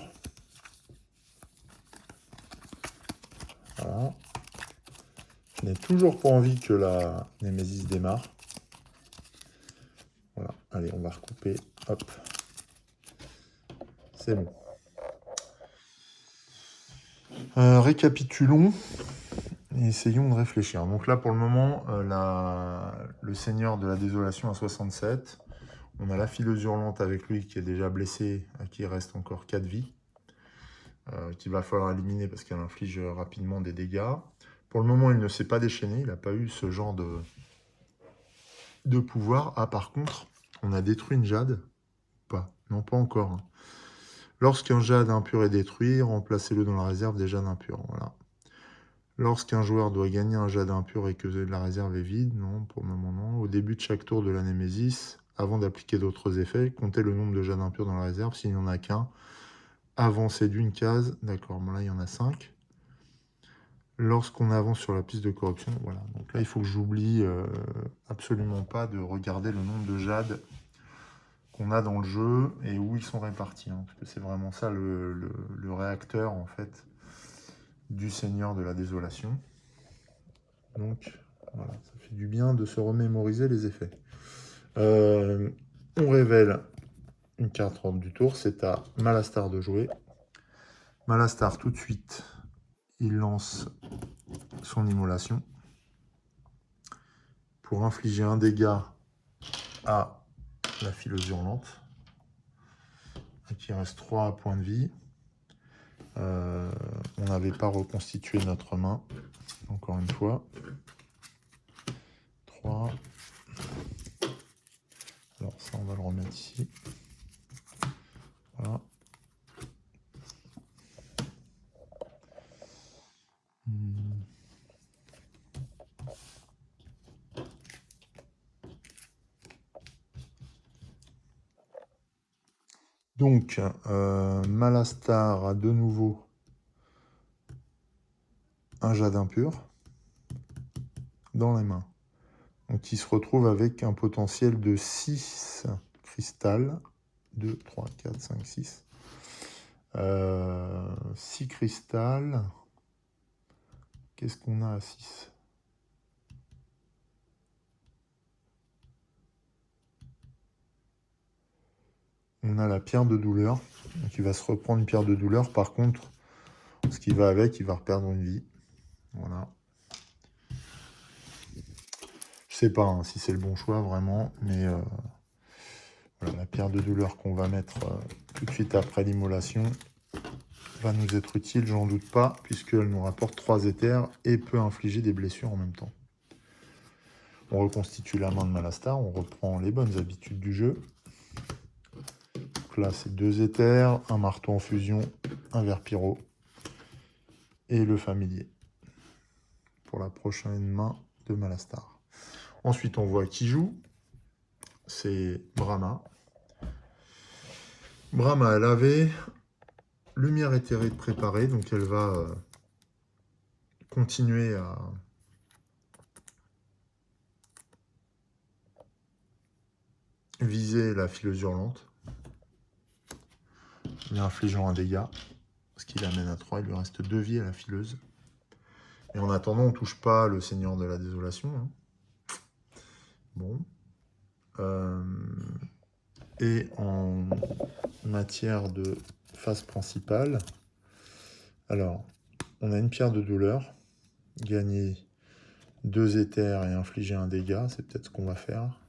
Voilà. Je n'ai toujours pas envie que la Némésis démarre. Voilà, allez, on va recouper. Hop. C'est bon. Récapitulons et essayons de réfléchir. Donc là, pour le moment, le Seigneur de la Désolation à 67. On a la fileuse hurlante avec lui qui est déjà blessée, à qui il reste encore 4 vies. Qu'il va falloir éliminer parce qu'elle inflige rapidement des dégâts. Pour le moment, il ne s'est pas déchaîné. Il n'a pas eu ce genre de pouvoir. Ah, par contre, on a détruit une jade. Pas. Non, pas encore. Lorsqu'un jade impur est détruit, remplacez-le dans la réserve des jades impurs. Voilà. Lorsqu'un joueur doit gagner un jade impur et que la réserve est vide, non, pour le moment non. Au début de chaque tour de la Némésis, avant d'appliquer d'autres effets, comptez le nombre de jades impurs dans la réserve. S'il n'y en a qu'un, avancez d'une case. D'accord, bon là il y en a 5. Lorsqu'on avance sur la piste de corruption, voilà. Donc là il faut que j'oublie absolument pas de regarder le nombre de jades qu'on a dans le jeu et où ils sont répartis. Hein, parce que c'est vraiment ça le réacteur en fait du Seigneur de la Désolation. Donc voilà, ça fait du bien de se remémoriser les effets. On révèle une carte ordre du tour, c'est à Malastar de jouer. Malastar tout de suite, il lance son immolation pour infliger un dégât à la fileuse hurlante. Donc il reste 3 points de vie. On n'avait pas reconstitué notre main, encore une fois. 3. Alors ça, on va le remettre ici. Voilà. Donc, Malastar a de nouveau un jade impur dans les mains. Donc, il se retrouve avec un potentiel de 6 cristal. 2, 3, 4, 5, 6. 6 cristal. Qu'est-ce qu'on a à 6? On a la pierre de douleur. Donc, il va se reprendre une pierre de douleur. Par contre, ce qui va avec, il va reperdre une vie. Voilà. Je sais pas hein, si c'est le bon choix vraiment, mais voilà, la pierre de douleur qu'on va mettre tout de suite après l'immolation va nous être utile, j'en doute pas, puisqu'elle nous rapporte 3 éthers et peut infliger des blessures en même temps. On reconstitue la main de Malastar, on reprend les bonnes habitudes du jeu. Donc là, c'est 2 éthers, un marteau en fusion, un verre pyro et le familier pour la prochaine main de Malastar. Ensuite, on voit qui joue. C'est Brahma. Brahma, elle avait lumière éthérée de préparée, donc elle va continuer à viser la fileuse hurlante, lui infligeant un dégât, ce qui l'amène à 3, il lui reste 2 vies à la fileuse. Et en attendant, on ne touche pas le Seigneur de la Désolation. Hein. Bon. Et en matière de phase principale, alors, on a une pierre de douleur, gagner 2 éthers et infliger un dégât, c'est peut-être ce qu'on va faire.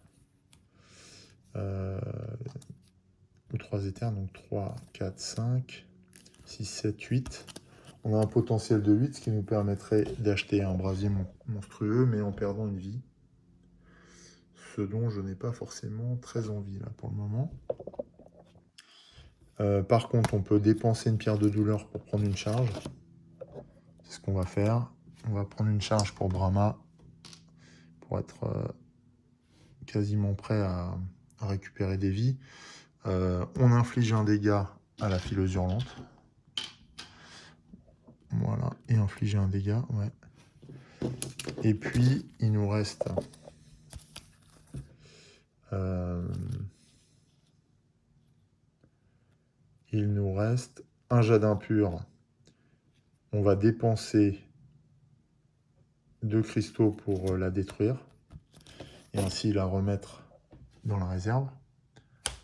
Ou 3 éthers, donc 3, 4, 5, 6, 7, 8. On a un potentiel de 8, ce qui nous permettrait d'acheter un brasier monstrueux, mais en perdant une vie. Ce dont je n'ai pas forcément très envie, là, pour le moment. Par contre, on peut dépenser une pierre de douleur pour prendre une charge. C'est ce qu'on va faire. On va prendre une charge pour Brahma, pour être quasiment prêt à récupérer des vies. On inflige un dégât à la fileuse hurlante. Voilà, et infliger un dégât, ouais. Et puis, il nous reste un jade impur. On va dépenser 2 cristaux pour la détruire et ainsi la remettre dans la réserve.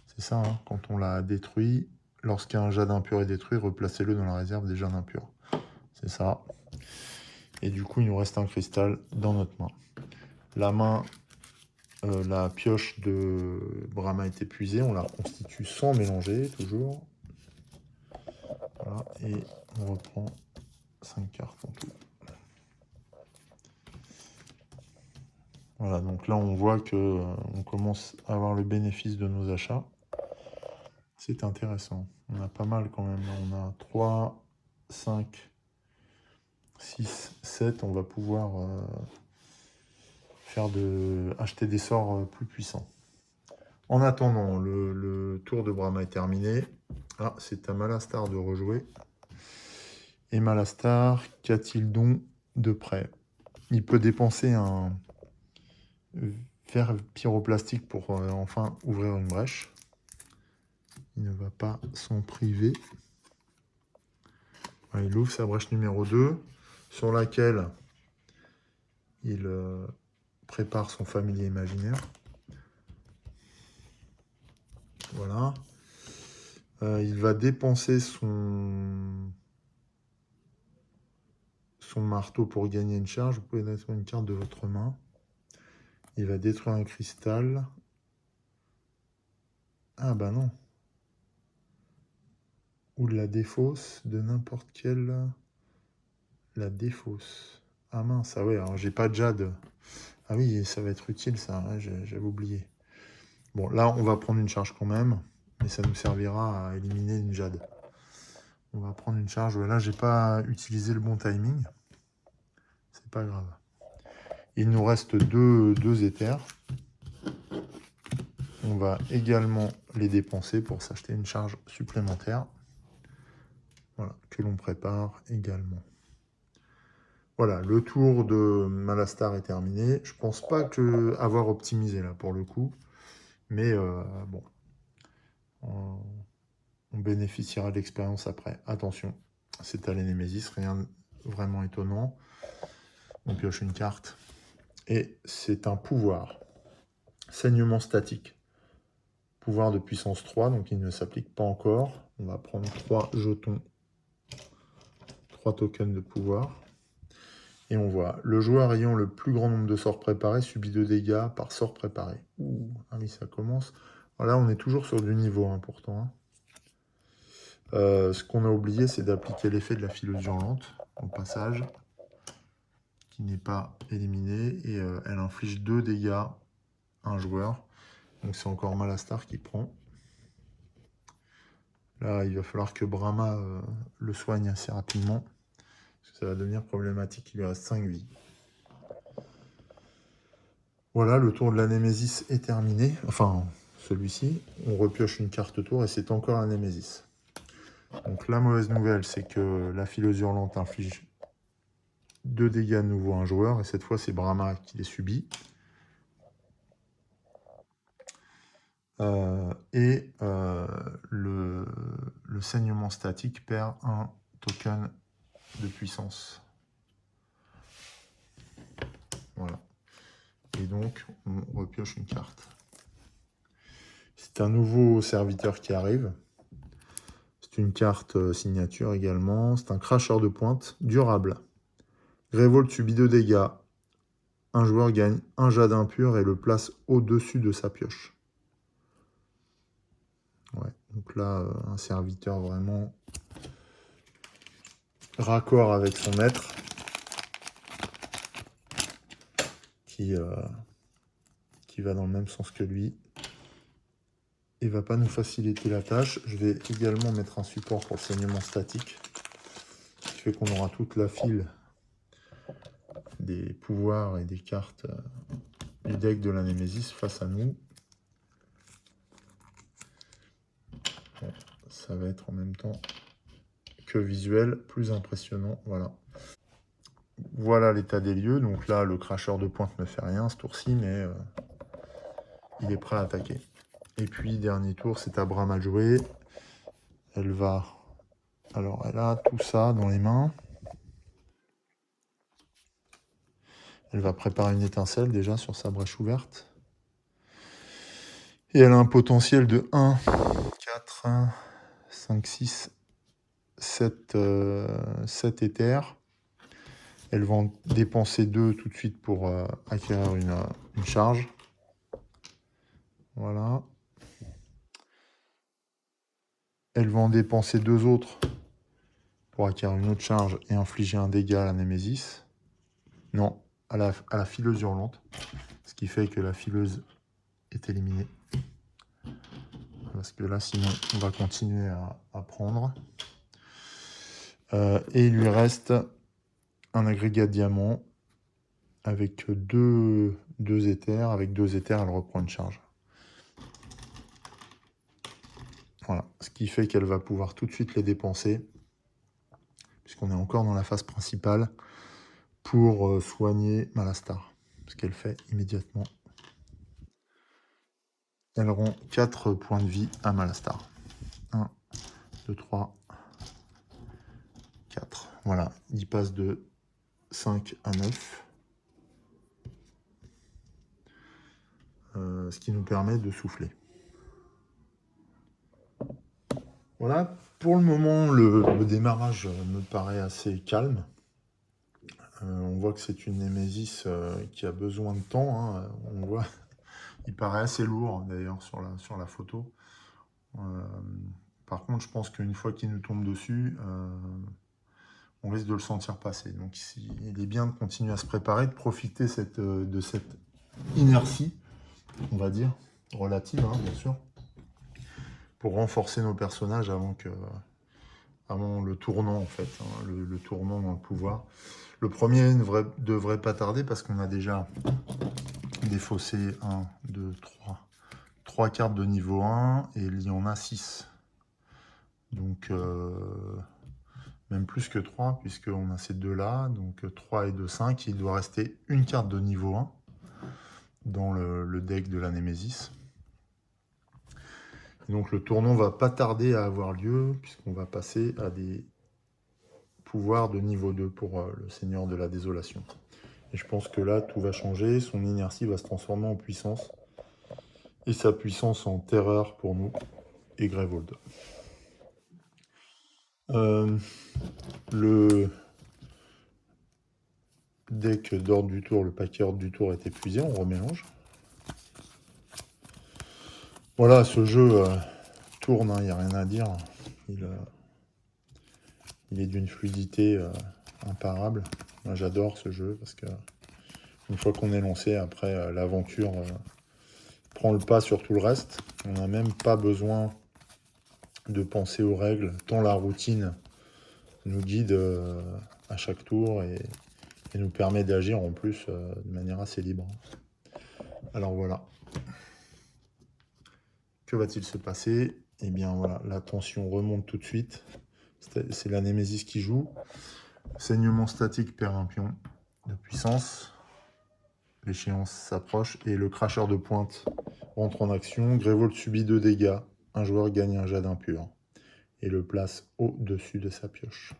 C'est ça, hein, quand on la détruit, lorsqu'un jade impur est détruit, replacez-le dans la réserve des jades impurs. C'est ça. Et du coup, il nous reste un cristal dans notre main. La main, la pioche de Brahma est épuisée. On la reconstitue sans mélanger, toujours. Voilà, et on reprend 5 cartes en tout. Voilà, donc là, on voit que on commence à avoir le bénéfice de nos achats. C'est intéressant. On a pas mal quand même. On a 3, 5, 6, 7. On va pouvoir acheter des sorts plus puissants. En attendant, le tour de Brahma est terminé. Ah, c'est à Malastar de rejouer. Et Malastar, qu'a-t-il donc de prêt? Il peut dépenser un verre pyroplastique pour enfin ouvrir une brèche. Il ne va pas s'en priver. Voilà, il ouvre sa brèche numéro 2, sur laquelle il prépare son familier imaginaire. Voilà. Il va dépenser son marteau pour gagner une charge. Vous pouvez mettre une carte de votre main. Il va détruire un cristal. Ah bah non. Ou de la défausse de n'importe quelle... La défausse. Ah mince, ah ouais, alors j'ai pas de jade. Ah oui, ça va être utile ça, ouais, j'avais oublié. Bon, là on va prendre une charge quand même, mais ça nous servira à éliminer une jade. On va prendre une charge. Là, j'ai pas utilisé le bon timing. C'est pas grave. Il nous reste deux éthers. On va également les dépenser pour s'acheter une charge supplémentaire. Voilà, que l'on prépare également. Voilà, le tour de Malastar est terminé. Je pense pas que avoir optimisé là pour le coup. Mais bon, on bénéficiera de l'expérience après. Attention, c'est à l'Némésis, rien de vraiment étonnant. On pioche une carte. Et c'est un pouvoir. Saignement statique. Pouvoir de puissance 3, donc il ne s'applique pas encore. On va prendre 3 jetons, 3 tokens de pouvoir. Et on voit, le joueur ayant le plus grand nombre de sorts préparés subit 2 dégâts par sort préparé. Ouh, ah oui, ça commence. Voilà, on est toujours sur du niveau 1 pourtant. Hein. Ce qu'on a oublié, c'est d'appliquer l'effet de la fileuse hurlante au passage, qui n'est pas éliminé. Et elle inflige 2 dégâts à un joueur. Donc c'est encore Malastar qui prend. Là, il va falloir que Brahma le soigne assez rapidement. Parce que ça va devenir problématique. Il lui reste 5 vies. Voilà, le tour de la Némésis est terminé. Enfin, celui-ci. On repioche une carte tour et c'est encore la Némésis. Donc la mauvaise nouvelle, c'est que la fileuse hurlante inflige 2 dégâts de nouveau à un joueur. Et cette fois, c'est Brahma qui les subit. Le saignement statique perd un token de puissance. Voilà. Et donc, on repioche une carte. C'est un nouveau serviteur qui arrive. C'est une carte signature également. C'est un cracheur de pointe durable. Révolte subit 2 dégâts. Un joueur gagne un jade impur et le place au-dessus de sa pioche. Ouais, donc là, un serviteur vraiment raccord avec son maître. Qui va dans le même sens que lui. Et va pas nous faciliter la tâche. Je vais également mettre un support pour le saignement statique. Ce qui fait qu'on aura toute la file des pouvoirs et des cartes du deck de la Némésis face à nous. Bon, ça va être en même temps que visuel, plus impressionnant. Voilà. Voilà l'état des lieux. Donc là, le cracheur de pointe ne fait rien ce tour-ci, mais il est prêt à attaquer. Et puis, dernier tour, c'est à Brahma de jouer. Elle va... Alors, elle a tout ça dans les mains. Elle va préparer une étincelle déjà sur sa brèche ouverte. Et elle a un potentiel de 1, 4, 5, 6, 7 éthers. Elle va en dépenser 2 tout de suite pour acquérir une charge. Voilà. Elle va en dépenser 2 autres pour acquérir une autre charge et infliger un dégât à la Némésis. Non, à la fileuse hurlante. Ce qui fait que la fileuse est éliminée. parce que là, sinon, on va continuer à prendre. Et il lui reste un agrégat diamant avec deux éthers. Avec 2 éthers, elle reprend une charge. Voilà, ce qui fait qu'elle va pouvoir tout de suite les dépenser, puisqu'on est encore dans la phase principale, pour soigner Malastar. Ce qu'elle fait immédiatement. Elle rend 4 points de vie à Malastar. 1, 2, 3, 4. Voilà, il passe de 5 à 9. Ce qui nous permet de souffler. Voilà, pour le moment, le démarrage me paraît assez calme. On voit que c'est une Némésis qui a besoin de temps. Hein. On voit, il paraît assez lourd d'ailleurs sur la photo. Par contre, je pense qu'une fois qu'il nous tombe dessus, on risque de le sentir passer. Donc il est bien de continuer à se préparer, de profiter de cette inertie, on va dire, relative, hein, bien sûr, pour renforcer nos personnages avant le tournant, en fait, hein, le tournant dans le pouvoir. Le premier ne devrait pas tarder parce qu'on a déjà défaussé 1, 2, 3 cartes de niveau 1 et il y en a 6. Donc, même plus que 3 puisqu'on a ces deux-là. Donc, 3 et 2, 5. Il doit rester une carte de niveau 1 dans le deck de la Némésis. Donc, le tournant va pas tarder à avoir lieu puisqu'on va passer à des pouvoir de niveau 2 pour le Seigneur de la Désolation. Et je pense que là, tout va changer. Son inertie va se transformer en puissance. Et sa puissance en terreur pour nous et Grevold. Le deck d'ordre du tour, le paquet ordre du tour est épuisé. On remélange. Voilà, ce jeu tourne, il n'y a rien à dire. Il est d'une fluidité imparable. Moi, j'adore ce jeu parce que une fois qu'on est lancé, après, l'aventure prend le pas sur tout le reste. On n'a même pas besoin de penser aux règles, tant la routine nous guide à chaque tour et nous permet d'agir en plus de manière assez libre. Alors voilà. Que va-t-il se passer? Eh bien voilà, la tension remonte tout de suite. C'est la Némésis qui joue. Saignement statique perd un pion de puissance. L'échéance s'approche et le cracheur de pointe rentre en action. Grevold subit 2 dégâts. Un joueur gagne un jade impur et le place au-dessus de sa pioche.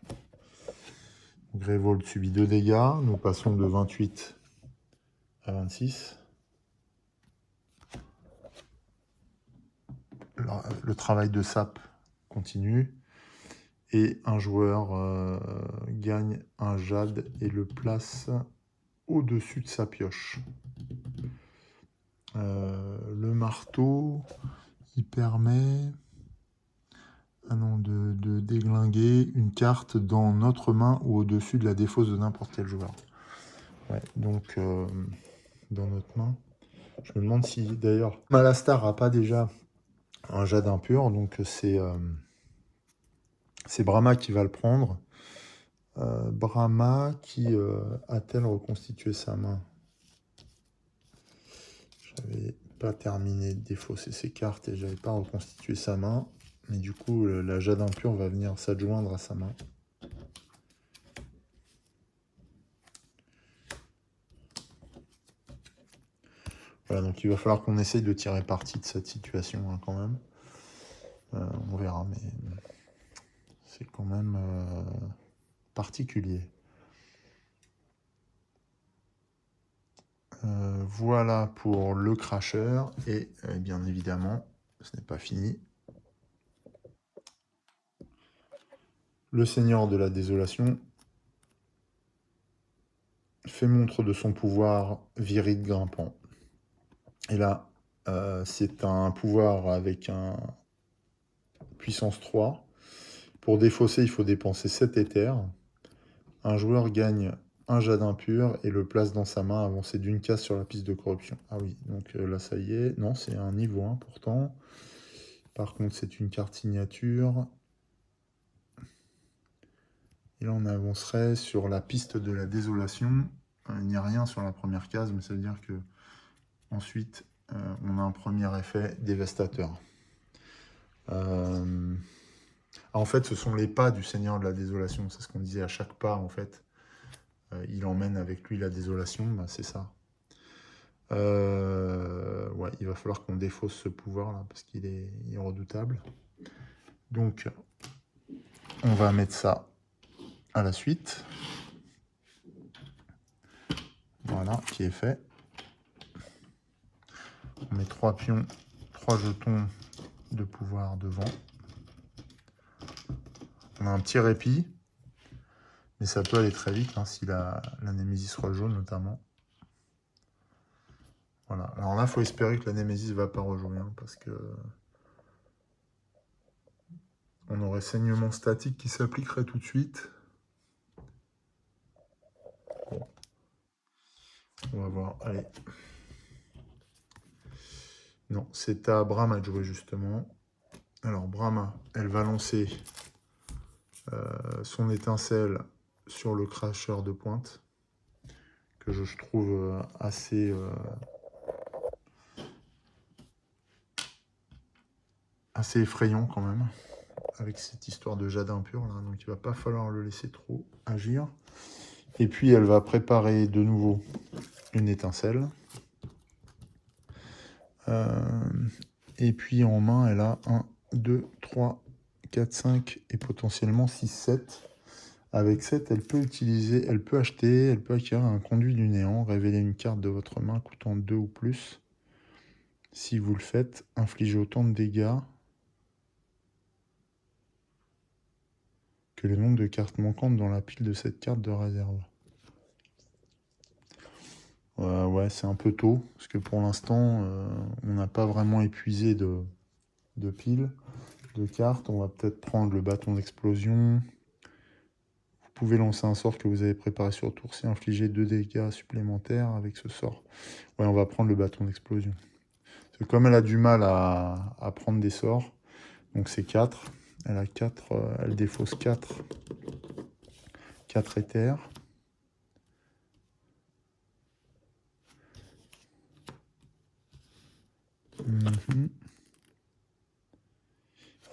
Grevold subit 2 dégâts. Nous passons de 28 à 26. Le travail de sap continue. Et un joueur gagne un jade et le place au-dessus de sa pioche. Le marteau, il permet de déglinguer une carte dans notre main ou au-dessus de la défausse de n'importe quel joueur. Ouais, donc, dans notre main. Je me demande si, d'ailleurs, Malastar n'a pas déjà un jade impur, donc c'est Brahma qui va le prendre. Brahma qui a-t-elle reconstitué sa main? J'avais pas terminé de défausser ses cartes et j'avais pas reconstitué sa main. Mais du coup, la jade impure va venir s'adjoindre à sa main. Voilà, donc il va falloir qu'on essaye de tirer parti de cette situation hein, quand même. On verra, mais c'est quand même particulier. Voilà pour le cracheur. Et bien évidemment, ce n'est pas fini. Le Seigneur de la Désolation fait montre de son pouvoir viril grimpant. Et là, c'est un pouvoir avec un puissance 3. Pour défausser, il faut dépenser 7 éthers. Un joueur gagne un jade impur et le place dans sa main avancé d'une case sur la piste de corruption. Ah oui, donc là ça y est. Non, c'est un niveau 1 pourtant. Par contre, c'est une carte signature. Et là, on avancerait sur la piste de la désolation. Il n'y a rien sur la première case, mais ça veut dire que ensuite, on a un premier effet dévastateur. En fait, ce sont les pas du Seigneur de la Désolation. C'est ce qu'on disait à chaque pas, en fait. Il emmène avec lui la désolation, ben, c'est ça. Ouais, il va falloir qu'on défausse ce pouvoir-là, parce qu'il est redoutable. Donc, on va mettre ça à la suite. Voilà, qui est fait. On met 3 pions, 3 jetons de pouvoir devant. On a un petit répit, mais ça peut aller très vite, hein, si la Némésis rejaune notamment. Voilà. Alors là, il faut espérer que la Némésis ne va pas rejouer, hein, parce que on aurait saignement statique qui s'appliquerait tout de suite. Bon. On va voir, allez. Non, c'est à Brahma de jouer justement. Alors Brahma, elle va lancer son étincelle sur le cracheur de pointe, que je trouve assez effrayant quand même, avec cette histoire de jade impur là, donc il va pas falloir le laisser trop agir. Et puis elle va préparer de nouveau une étincelle. Et puis en main, elle a 1, 2, 3, 4, 5 et potentiellement 6, 7. Avec 7, elle peut utiliser, elle peut acheter, elle peut acquérir un conduit du néant, révéler une carte de votre main coûtant 2 ou plus. Si vous le faites, infligez autant de dégâts que le nombre de cartes manquantes dans la pile de cette carte de réserve. Ouais, c'est un peu tôt, parce que pour l'instant, on n'a pas vraiment épuisé de piles, de cartes. On va peut-être prendre le bâton d'explosion. Vous pouvez lancer un sort que vous avez préparé sur tour, c'est infliger 2 dégâts supplémentaires avec ce sort. Ouais, on va prendre le bâton d'explosion. Parce que comme elle a du mal à prendre des sorts, donc c'est 4. Elle a 4, elle défausse 4 éthers.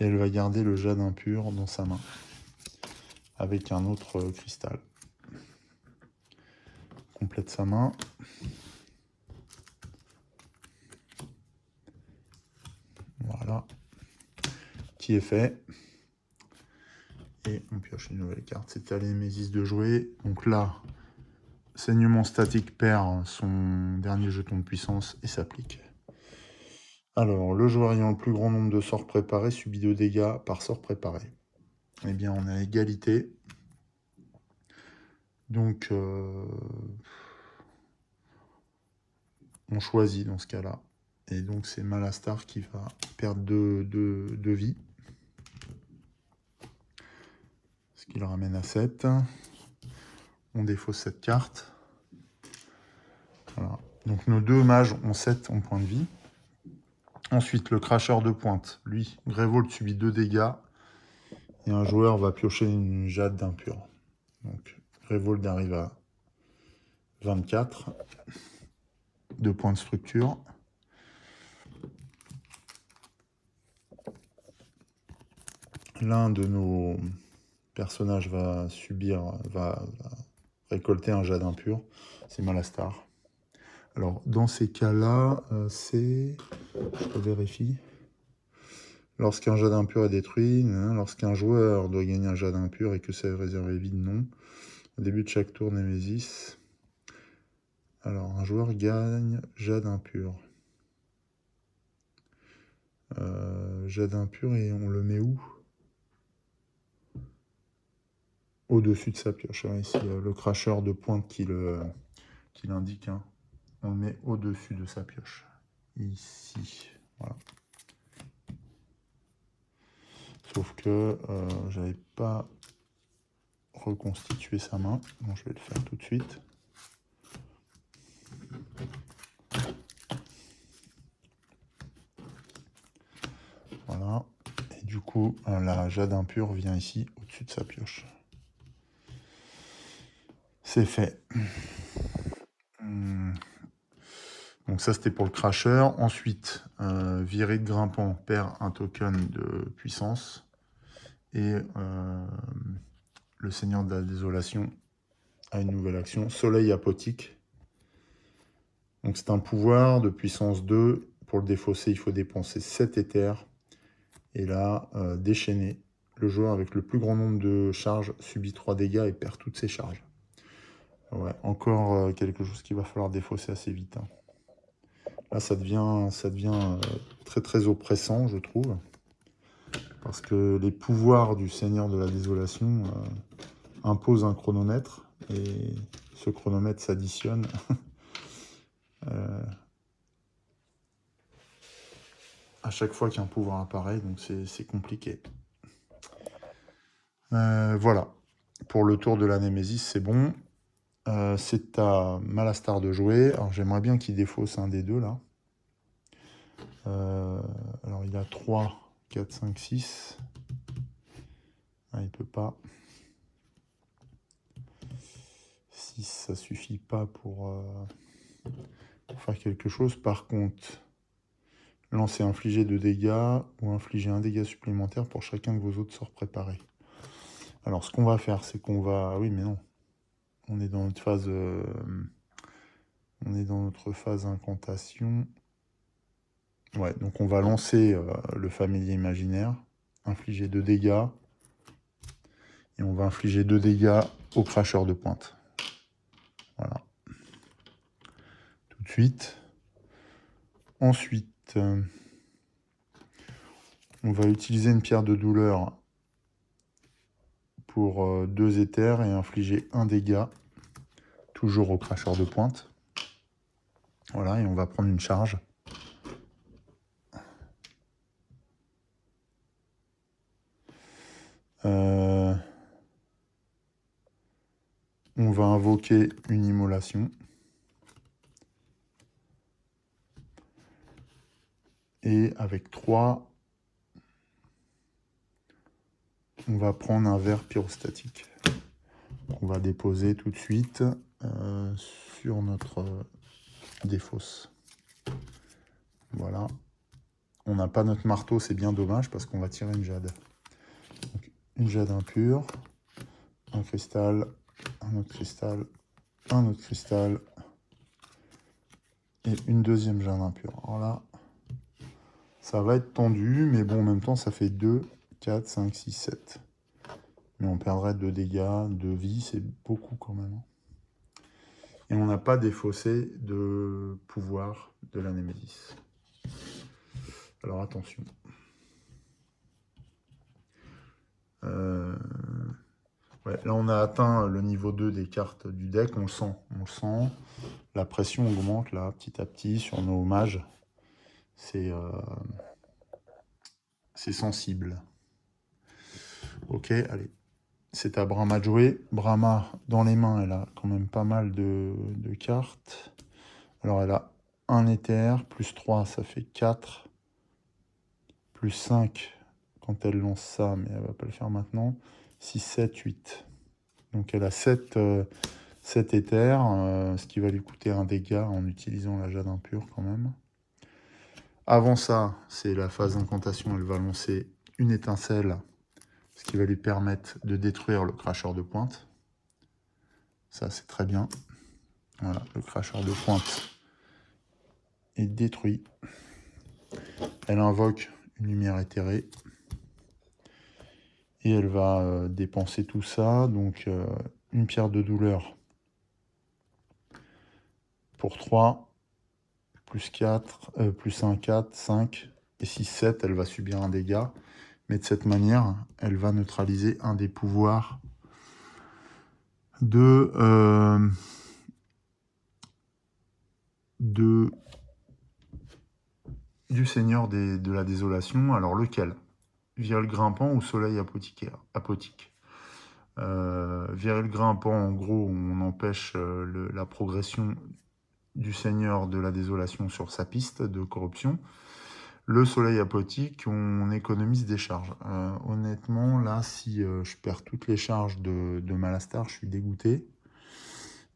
Et elle va garder le jade impur dans sa main, avec un autre cristal. Complète sa main. Voilà. Qui est fait. Et on pioche une nouvelle carte. C'était à la Némésis de jouer. Donc là, saignement statique perd son dernier jeton de puissance et s'applique. Alors, le joueur ayant le plus grand nombre de sorts préparés subit 2 dégâts par sort préparé. Eh bien, on est à égalité. Donc, on choisit dans ce cas-là. Et donc, c'est Malastar qui va perdre 2 vies. Ce qui le ramène à 7. On défausse cette carte. Voilà. Donc, nos 2 mages ont 7 en points de vie. Ensuite, le cracheur de pointe. Lui, Grévold subit 2 dégâts. Et un joueur va piocher une jade d'impur. Donc, Grévold arrive à 24. 2 points de structure. L'un de nos personnages va récolter un jade impur. C'est Malastar. Alors, dans ces cas-là, je vérifie. Lorsqu'un jade impur est détruit, lorsqu'un joueur doit gagner un jade impur et que sa réserve est vide, non. Au début de chaque tour Némésis. Alors, un joueur gagne jade impur. Jade impur, et on le met où? Au-dessus de sa pioche. Ici, le cracheur de pointe qui l'indique. Hein. On le met au-dessus de sa pioche. Ici. Voilà. Sauf que j'avais pas reconstitué sa main. Donc je vais le faire tout de suite. Voilà. Voilà. Et du coup, la jade impure vient ici, au-dessus de sa pioche. C'est fait. Donc ça, c'était pour le crasher. Ensuite, virée de grimpant perd un token de puissance. Et le Seigneur de la Désolation a une nouvelle action, Soleil Apothique. Donc c'est un pouvoir de puissance 2. Pour le défausser, il faut dépenser 7 éthers. Et là, déchaîner. Le joueur avec le plus grand nombre de charges subit 3 dégâts et perd toutes ses charges. Ouais, encore quelque chose qu'il va falloir défausser assez vite. Hein. Là, ça devient très très oppressant, je trouve. Parce que les pouvoirs du Seigneur de la Désolation imposent un chronomètre. Et ce chronomètre s'additionne à chaque fois qu'un pouvoir apparaît. Donc c'est compliqué. Voilà. Pour le tour de la Némésis, c'est bon. C'est à Malastar de jouer. Alors j'aimerais bien qu'il défausse un des deux là. Alors il a 3, 4, 5, 6. Ah, il peut pas. 6, ça suffit pas pour faire quelque chose. Par contre, lancer infliger 2 dégâts ou infliger 1 dégât supplémentaire pour chacun de vos autres sorts préparés. Alors ce qu'on va faire, c'est qu'on va... Oui, mais non. On est dans notre phase... On est dans notre phase incantation. Ouais, donc on va lancer le familier imaginaire, infliger 2 dégâts, et on va infliger 2 dégâts au cracheur de pointe. Voilà. Tout de suite. Ensuite, on va utiliser une pierre de douleur pour 2 éthers et infliger 1 dégât, toujours au cracheur de pointe. Voilà, et on va prendre une charge. On va invoquer une immolation. Et avec 3, on va prendre un verre pyrostatique. On va déposer tout de suite sur notre défausse. Voilà. On n'a pas notre marteau, c'est bien dommage parce qu'on va tirer une jade. Donc, une jade impure, un cristal, un autre cristal, un autre cristal et une deuxième jade impure. Alors là, ça va être tendu, mais bon, en même temps, ça fait 2, 4, 5, 6, 7. Mais on perdrait 2 dégâts, 2 vies, c'est beaucoup quand même. Et on n'a pas défaussé de pouvoir de la Némésis. Alors attention. Ouais, là, on a atteint le niveau 2 des cartes du deck, on le sent. On le sent. La pression augmente là, petit à petit, sur nos mages. C'est sensible. Ok, allez. C'est à Brahma de jouer. Brahma, dans les mains, elle a quand même pas mal de cartes. Alors, elle a un éther, plus 3, ça fait 4. Plus 5, quand elle lance ça, mais elle va pas le faire maintenant. 6, 7, 8. Donc, elle a 7 éthers, ce qui va lui coûter un dégât en utilisant la jade impure quand même. Avant ça, c'est la phase d'incantation. Elle va lancer une étincelle, ce qui va lui permettre de détruire le cracheur de pointe. Ça, c'est très bien. Voilà, le cracheur de pointe est détruit. Elle invoque une lumière éthérée. Et elle va dépenser tout ça. Donc, une pierre de douleur pour 3. Plus 4, plus 1, 4, 5. Et 6, 7, elle va subir un dégât. Mais de cette manière, elle va neutraliser un des pouvoirs du Seigneur de la Désolation. Alors lequel? Viril grimpant ou soleil apothique. Viril grimpant, en gros, on empêche la progression du Seigneur de la Désolation sur sa piste de corruption. Le soleil apothique, on économise des charges. Honnêtement, là, si je perds toutes les charges de Malastar, je suis dégoûté.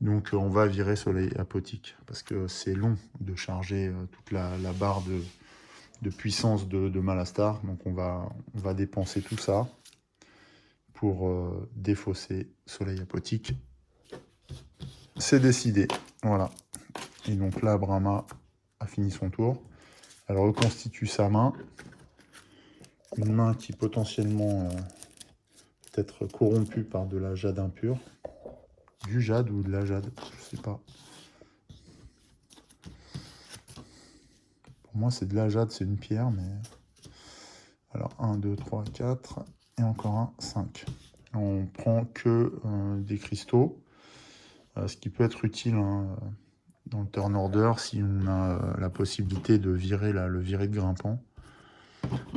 Donc on va virer soleil apothique, parce que c'est long de charger toute la barre de puissance de Malastar. Donc on va dépenser tout ça pour défausser soleil apothique. C'est décidé, voilà. Et donc là, Brahma a fini son tour. Elle reconstitue sa main. Une main qui potentiellement peut être corrompue par de la jade impure. Du jade ou de la jade, je sais pas. Pour moi, c'est de la jade, c'est une pierre, mais... Alors, 1, 2, 3, 4, et encore un, 5. On prend que des cristaux, ce qui peut être utile hein, dans le turn order si on a la possibilité de virer le virer de grimpant.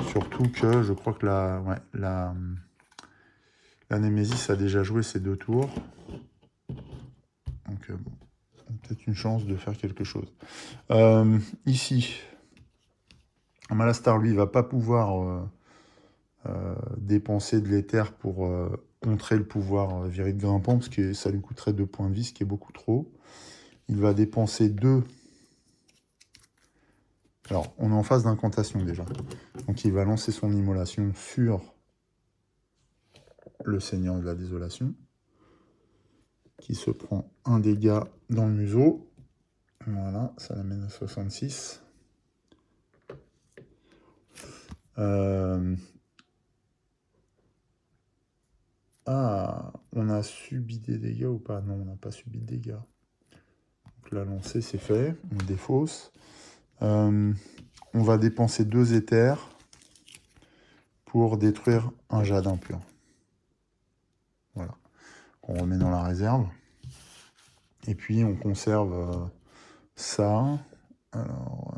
Surtout que je crois que la Némésis a déjà joué ses 2 tours. Donc, bon, peut-être une chance de faire quelque chose. Ici, Malastar, lui, va pas pouvoir dépenser de l'éther pour contrer le pouvoir virer de grimpant, parce que ça lui coûterait 2 points de vie, ce qui est beaucoup trop. Il va dépenser 2. Alors, on est en phase d'incantation déjà. Donc, il va lancer son immolation sur le Seigneur de la Désolation, qui se prend un dégât dans le museau. Voilà, ça l'amène à 66. Ah, on a subi des dégâts ou pas? Non, on n'a pas subi de dégâts. Donc la lancée, c'est fait. On défausse. On va dépenser 2 éthers pour détruire un jade impur. Voilà. On remet dans la réserve. Et puis, on conserve ça. Alors...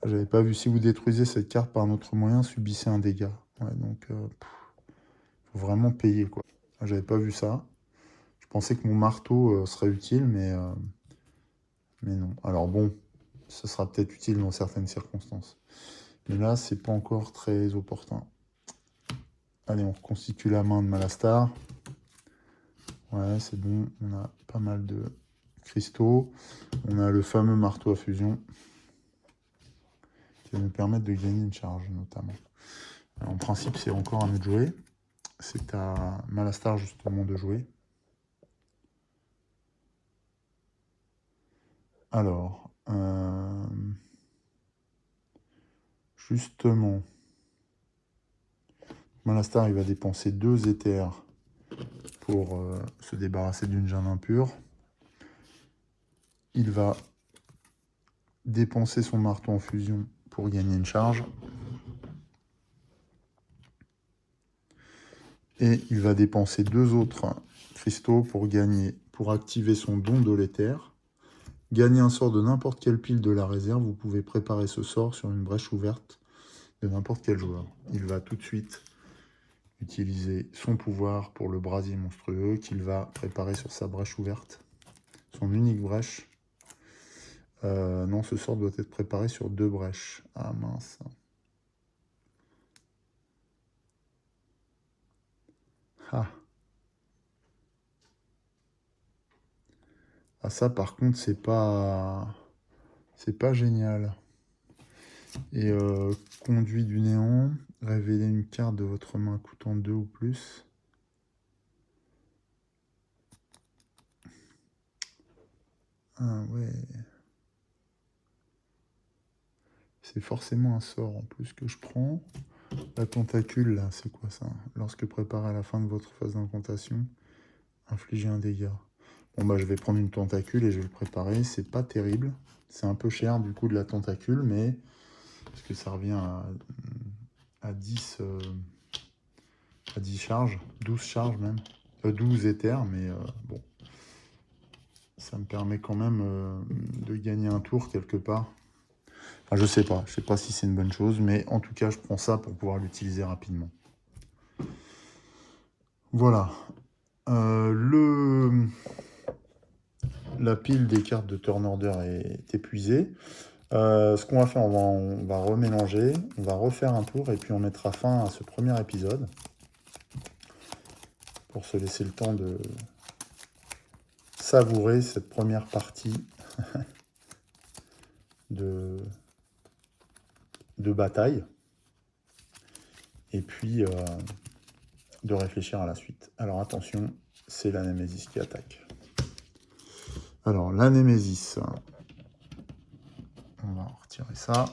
j'avais pas vu. Si vous détruisez cette carte par un autre moyen, subissez un dégât. Ouais, donc, faut vraiment payer, quoi. J'avais pas vu ça. Je pensais que mon marteau serait utile, mais non. Alors bon, ça sera peut-être utile dans certaines circonstances. Mais là, c'est pas encore très opportun. Allez, on reconstitue la main de Malastar. Ouais, c'est bon. On a pas mal de cristaux. On a le fameux marteau à fusion qui va nous permettre de gagner une charge, notamment. Alors, en principe, c'est encore à nous de jouer. C'est à Malastar, justement, de jouer. Alors, justement, Malastar, il va dépenser 2 éthers pour se débarrasser d'une jade impure. Il va dépenser son marteau en fusion pour gagner une charge. Et il va dépenser 2 autres cristaux pour activer son don de l'éther. Gagner un sort de n'importe quelle pile de la réserve. Vous pouvez préparer ce sort sur une brèche ouverte de n'importe quel joueur. Il va tout de suite utiliser son pouvoir pour le brasier monstrueux qu'il va préparer sur sa brèche ouverte. Son unique brèche. Non, ce sort doit être préparé sur 2 brèches. Ah mince. Ah. Ah ça par contre c'est pas génial. Et conduit du néant, révélez une carte de votre main coûtant 2 ou plus. Ah ouais. C'est forcément un sort en plus que je prends. La tentacule là, c'est quoi ça? Lorsque préparé à la fin de votre phase d'incantation, infligez un dégât. Bon bah je vais prendre une tentacule et je vais le préparer. C'est pas terrible. C'est un peu cher du coup de la tentacule, mais parce que ça revient à 10 charges, 12 charges même, 12 éthers, mais bon, ça me permet quand même de gagner un tour quelque part. Enfin, je sais pas si c'est une bonne chose, mais en tout cas, je prends ça pour pouvoir l'utiliser rapidement. Voilà. La pile des cartes de turn order est épuisée. Ce qu'on va faire, on va remélanger, on va refaire un tour et puis on mettra fin à ce premier épisode pour se laisser le temps de savourer cette première partie de bataille et puis de réfléchir à la suite. Alors attention, c'est la Némésis qui attaque. Alors la Némésis, on va retirer ça.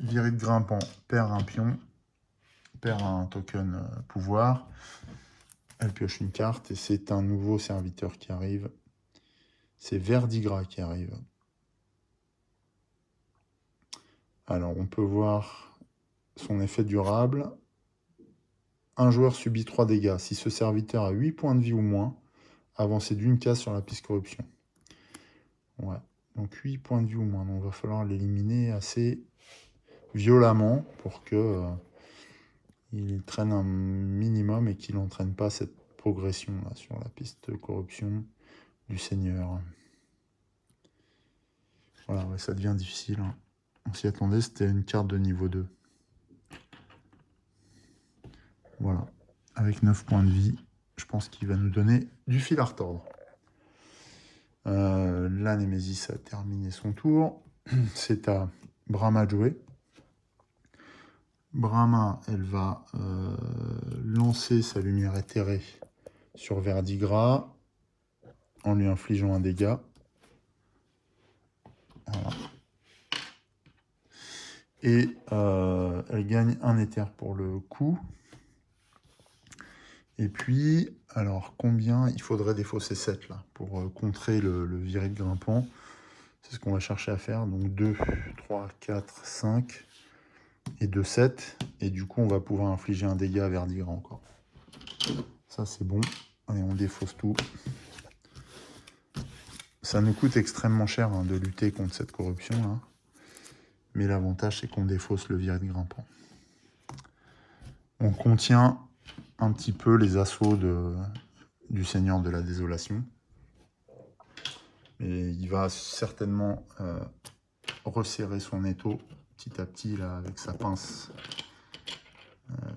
Viride grimpant perd un pion, perd un token pouvoir. Elle pioche une carte et c'est un nouveau serviteur qui arrive. C'est Verdigras qui arrive. Alors on peut voir son effet durable. Un joueur subit 3 dégâts. Si ce serviteur a 8 points de vie ou moins, avancez d'une case sur la piste corruption. Ouais, donc 8 points de vie ou moins. Donc il va falloir l'éliminer assez violemment pour que il traîne un minimum et qu'il n'entraîne pas cette progression là, sur la piste de corruption du seigneur. Voilà, ouais, ça devient difficile. Hein. On s'y attendait, c'était une carte de niveau 2. Voilà, avec 9 points de vie, je pense qu'il va nous donner du fil à retordre. La Némésis a terminé son tour. C'est à Brahma de jouer. Brahma, elle va lancer sa lumière éthérée sur Verdigras en lui infligeant un dégât. Voilà. Et elle gagne un éther pour le coup. Et puis, alors combien il faudrait défausser 7 là pour contrer le viril grimpant. C'est ce qu'on va chercher à faire. Donc 2, 3, 4, 5 et 2, 7. Et du coup, on va pouvoir infliger un dégât à Verdigras encore. Ça, c'est bon. Allez, on défausse tout. Ça nous coûte extrêmement cher hein, de lutter contre cette corruption. Là. Mais l'avantage, c'est qu'on défausse le viril grimpant. On contient un petit peu les assauts du Seigneur de la Désolation. Et il va certainement resserrer son étau petit à petit là, avec sa pince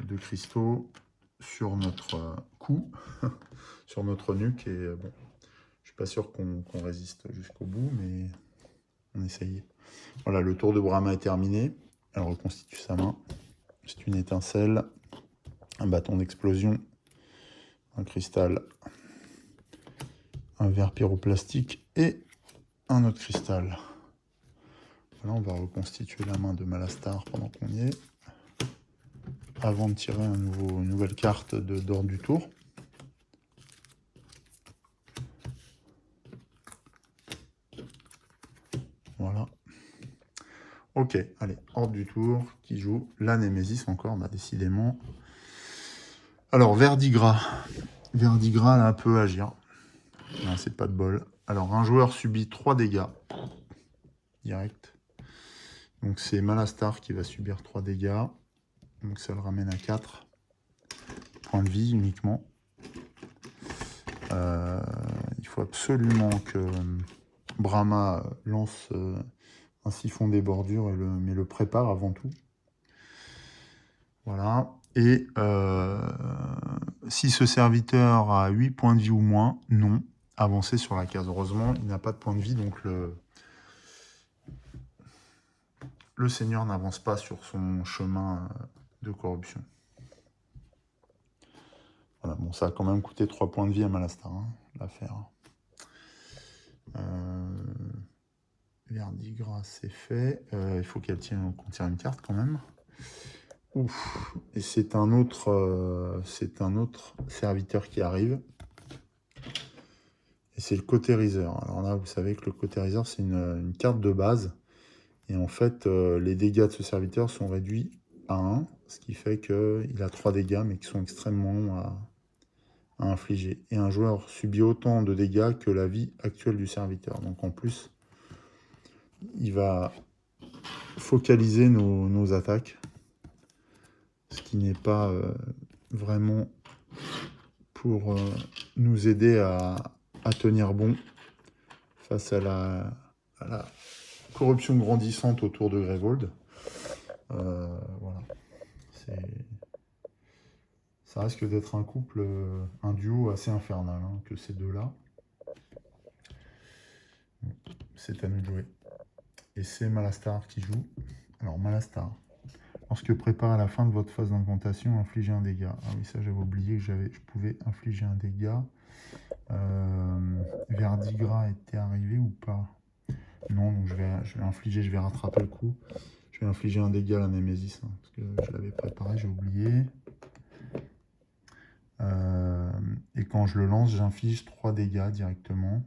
de cristaux sur notre cou, sur notre nuque. Et bon, je suis pas sûr qu'on résiste jusqu'au bout, mais on essaye. Voilà, le tour de Brahma est terminé. Elle reconstitue sa main. C'est une étincelle, un bâton d'explosion, un cristal, un verre pyroplastique et un autre cristal. Voilà, on va reconstituer la main de Malastar pendant qu'on y est, avant de tirer une nouvelle carte d'ordre du tour. Voilà. Ok, allez, ordre du tour, qui joue la Némésis encore, bah, décidément. Alors, Verdigras. Verdigras, là, peut agir. Non, c'est pas de bol. Alors, un joueur subit 3 dégâts. Direct. Donc, c'est Malastar qui va subir 3 dégâts. Donc, ça le ramène à 4 points de vie uniquement. Il faut absolument que Brahma lance un siphon des bordures, mais le prépare avant tout. Voilà. Et si ce serviteur a 8 points de vie ou moins, non. Avancer sur la case. Heureusement, il n'a pas de point de vie, donc le seigneur n'avance pas sur son chemin de corruption. Voilà, bon, ça a quand même coûté 3 points de vie à Malastar, hein, l'affaire. Verdigras, c'est fait. Il faut qu'on tire une carte quand même. Ouf. Et c'est un autre serviteur qui arrive. Et c'est le cautériseur. Alors là, vous savez que le cautériseur, c'est une carte de base. Et en fait, les dégâts de ce serviteur sont réduits à 1, ce qui fait qu'il a 3 dégâts, mais qui sont extrêmement longs à infliger. Et un joueur subit autant de dégâts que la vie actuelle du serviteur. Donc en plus, il va focaliser nos attaques, ce qui n'est pas vraiment pour nous aider à tenir bon face à la la corruption grandissante autour de Greyvold. Voilà. Ça risque d'être un couple, un duo assez infernal, hein, que ces deux-là. C'est à nous de jouer. Et c'est Malastar qui joue. Alors, Malastar. Lorsque prépare à la fin de votre phase d'incantation, infligez un dégât. Ah oui, ça j'avais oublié que je pouvais infliger un dégât. Verdigra était arrivé ou pas? Non, donc je vais infliger, je vais rattraper le coup. Je vais infliger un dégât à la Némésis, hein, parce que je l'avais préparé, j'ai oublié. Et quand je le lance, j'inflige 3 dégâts directement.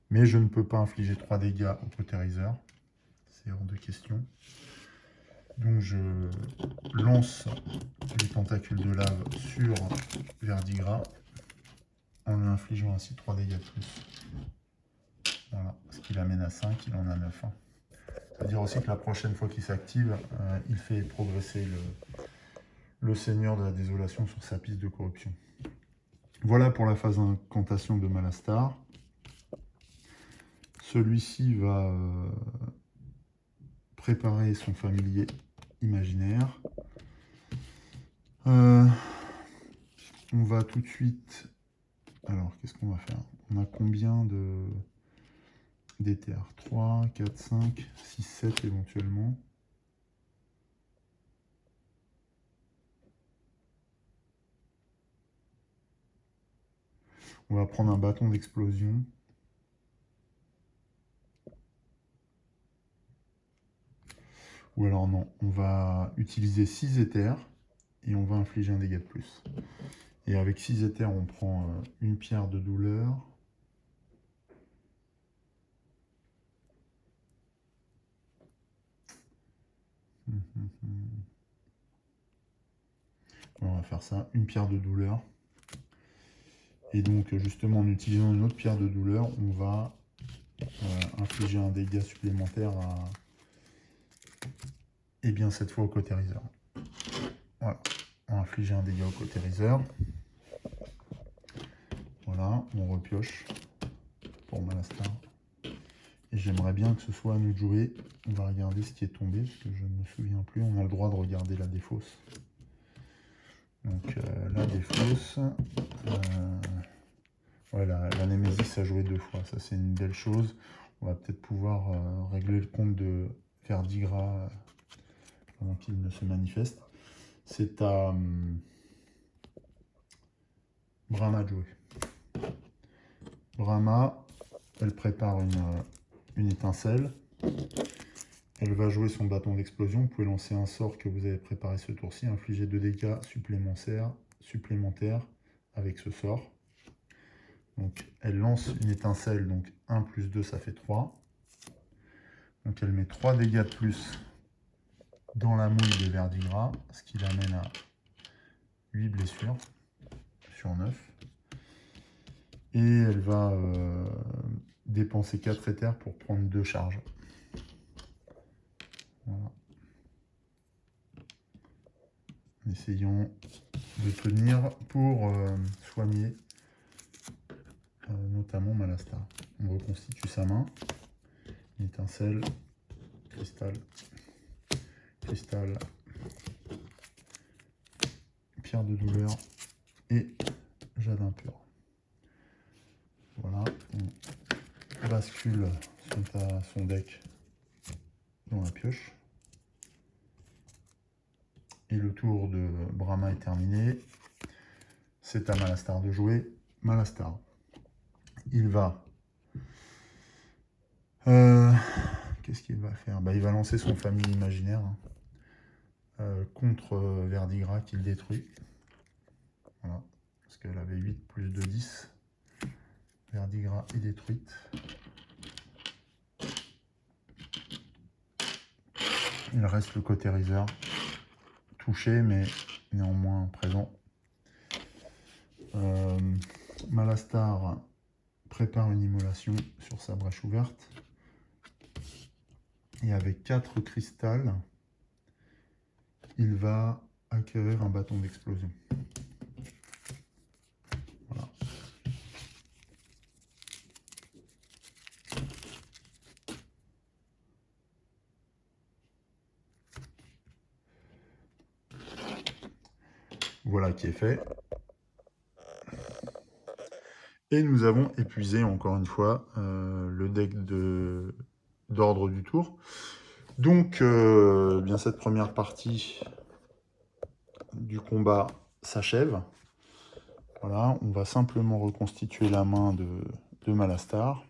Mais je ne peux pas infliger 3 dégâts au cautériseur. C'est hors de question. Donc je lance les tentacules de lave sur Verdigra en lui infligeant ainsi 3 dégâts de plus. Voilà, ce qui l'amène à 5, il en a 9. Hein. Ça veut dire aussi que la prochaine fois qu'il s'active, il fait progresser le Seigneur de la Désolation sur sa piste de corruption. Voilà pour la phase d'incantation de Malastar. Celui-ci va préparer son familier imaginaire. On va tout de suite... Alors, qu'est-ce qu'on va faire? On a combien d'éthers? 3, 4, 5, 6, 7 éventuellement. On va prendre un bâton d'explosion. Ou alors non, on va utiliser 6 éthers et on va infliger un dégât de plus. Et avec 6 éthers, on prend une pierre de douleur. On va faire ça, une pierre de douleur. Et donc, justement, en utilisant une autre pierre de douleur, on va infliger un dégât supplémentaire à... Et bien, cette fois au cautériseur. Voilà, on va infliger un dégât au cautériseur. Voilà, on repioche pour Malastar. Et j'aimerais bien que ce soit à nous de jouer. On va regarder ce qui est tombé, parce que je ne me souviens plus. On a le droit de regarder la défausse. Donc, la défausse... Ouais, la Némésis a joué 2 fois, ça c'est une belle chose. On va peut-être pouvoir régler le compte de Verdigra avant qu'il ne se manifeste. C'est à Brahma de jouer. Brahma, elle prépare une étincelle. Elle va jouer son bâton d'explosion. Vous pouvez lancer un sort que vous avez préparé ce tour-ci, infliger 2 dégâts supplémentaires avec ce sort. Donc elle lance une étincelle, donc 1 plus 2 ça fait 3. Donc elle met 3 dégâts de plus dans la mouille de Verdigra, ce qui l'amène à 8 blessures sur 9. Et elle va dépenser 4 éthers pour prendre 2 charges. Voilà. Essayons de tenir pour soigner notamment Malastar. On reconstitue sa main. Étincelle, cristal, cristal, pierre de douleur et jade impur. Voilà, on bascule son deck dans la pioche. Et le tour de Brahma est terminé. C'est à Malastar de jouer. Malastar, il va... qu'est-ce qu'il va faire? Il va lancer son famille imaginaire contre Verdigra qu'il détruit. Voilà, parce qu'elle avait 8 plus 2, 10. Verdigra est détruite. Il reste le cautériseur, touché mais néanmoins présent. Malastar prépare une immolation sur sa brèche ouverte. Et avec 4 cristals, il va acquérir un bâton d'explosion. Voilà. Voilà qui est fait. Et nous avons épuisé encore une fois le deck d'ordre du tour. Donc, bien cette première partie du combat s'achève. Voilà, on va simplement reconstituer la main de Malastar.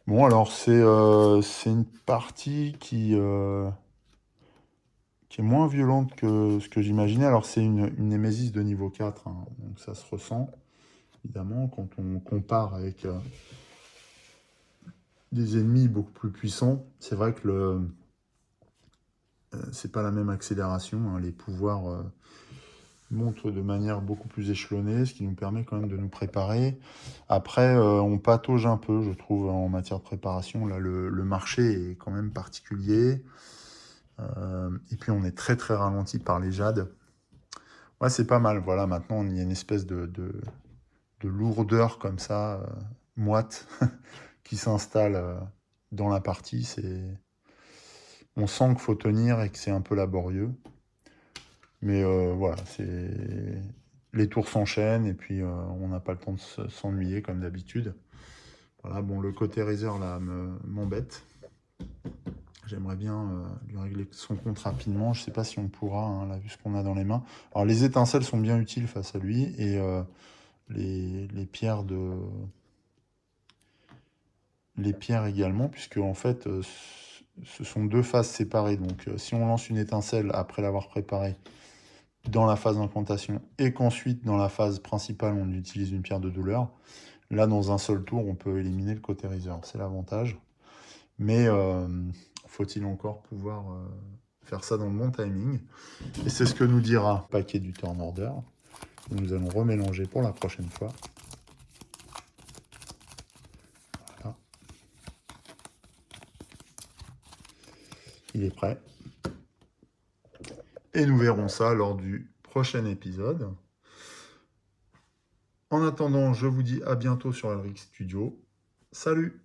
Bon, alors c'est une partie qui est moins violente que ce que j'imaginais. Alors c'est une Némésis de niveau 4, hein, donc ça se ressent, évidemment, quand on compare avec des ennemis beaucoup plus puissants. C'est vrai que c'est pas la même accélération, hein, les pouvoirs montent de manière beaucoup plus échelonnée, ce qui nous permet quand même de nous préparer. Après, on patauge un peu, je trouve, en matière de préparation. Là, le marché est quand même particulier. Et puis, on est très, très ralenti par les jades. Ouais, c'est pas mal. Voilà, maintenant, il y a une espèce de lourdeur comme ça, moite, qui s'installe dans la partie. On sent qu'il faut tenir et que c'est un peu laborieux. Mais voilà, les tours s'enchaînent et puis on n'a pas le temps de s'ennuyer comme d'habitude. Voilà, bon, le côté Razer là m'embête. J'aimerais bien lui régler son compte rapidement. Je ne sais pas si on pourra, hein, là, vu ce qu'on a dans les mains. Alors les étincelles sont bien utiles face à lui et les pierres les pierres également, puisque en fait ce sont deux phases séparées. Donc si on lance une étincelle après l'avoir préparée dans la phase d'incantation et qu'ensuite dans la phase principale on utilise une pierre de douleur, là dans un seul tour on peut éliminer le côté Razer, c'est l'avantage. Mais faut-il encore pouvoir faire ça dans le bon timing, et c'est ce que nous dira le paquet du Turn Order. Nous allons remélanger pour la prochaine fois. Voilà. Il est prêt. Et nous verrons ça lors du prochain épisode. En attendant, je vous dis à bientôt sur Elric Studio. Salut!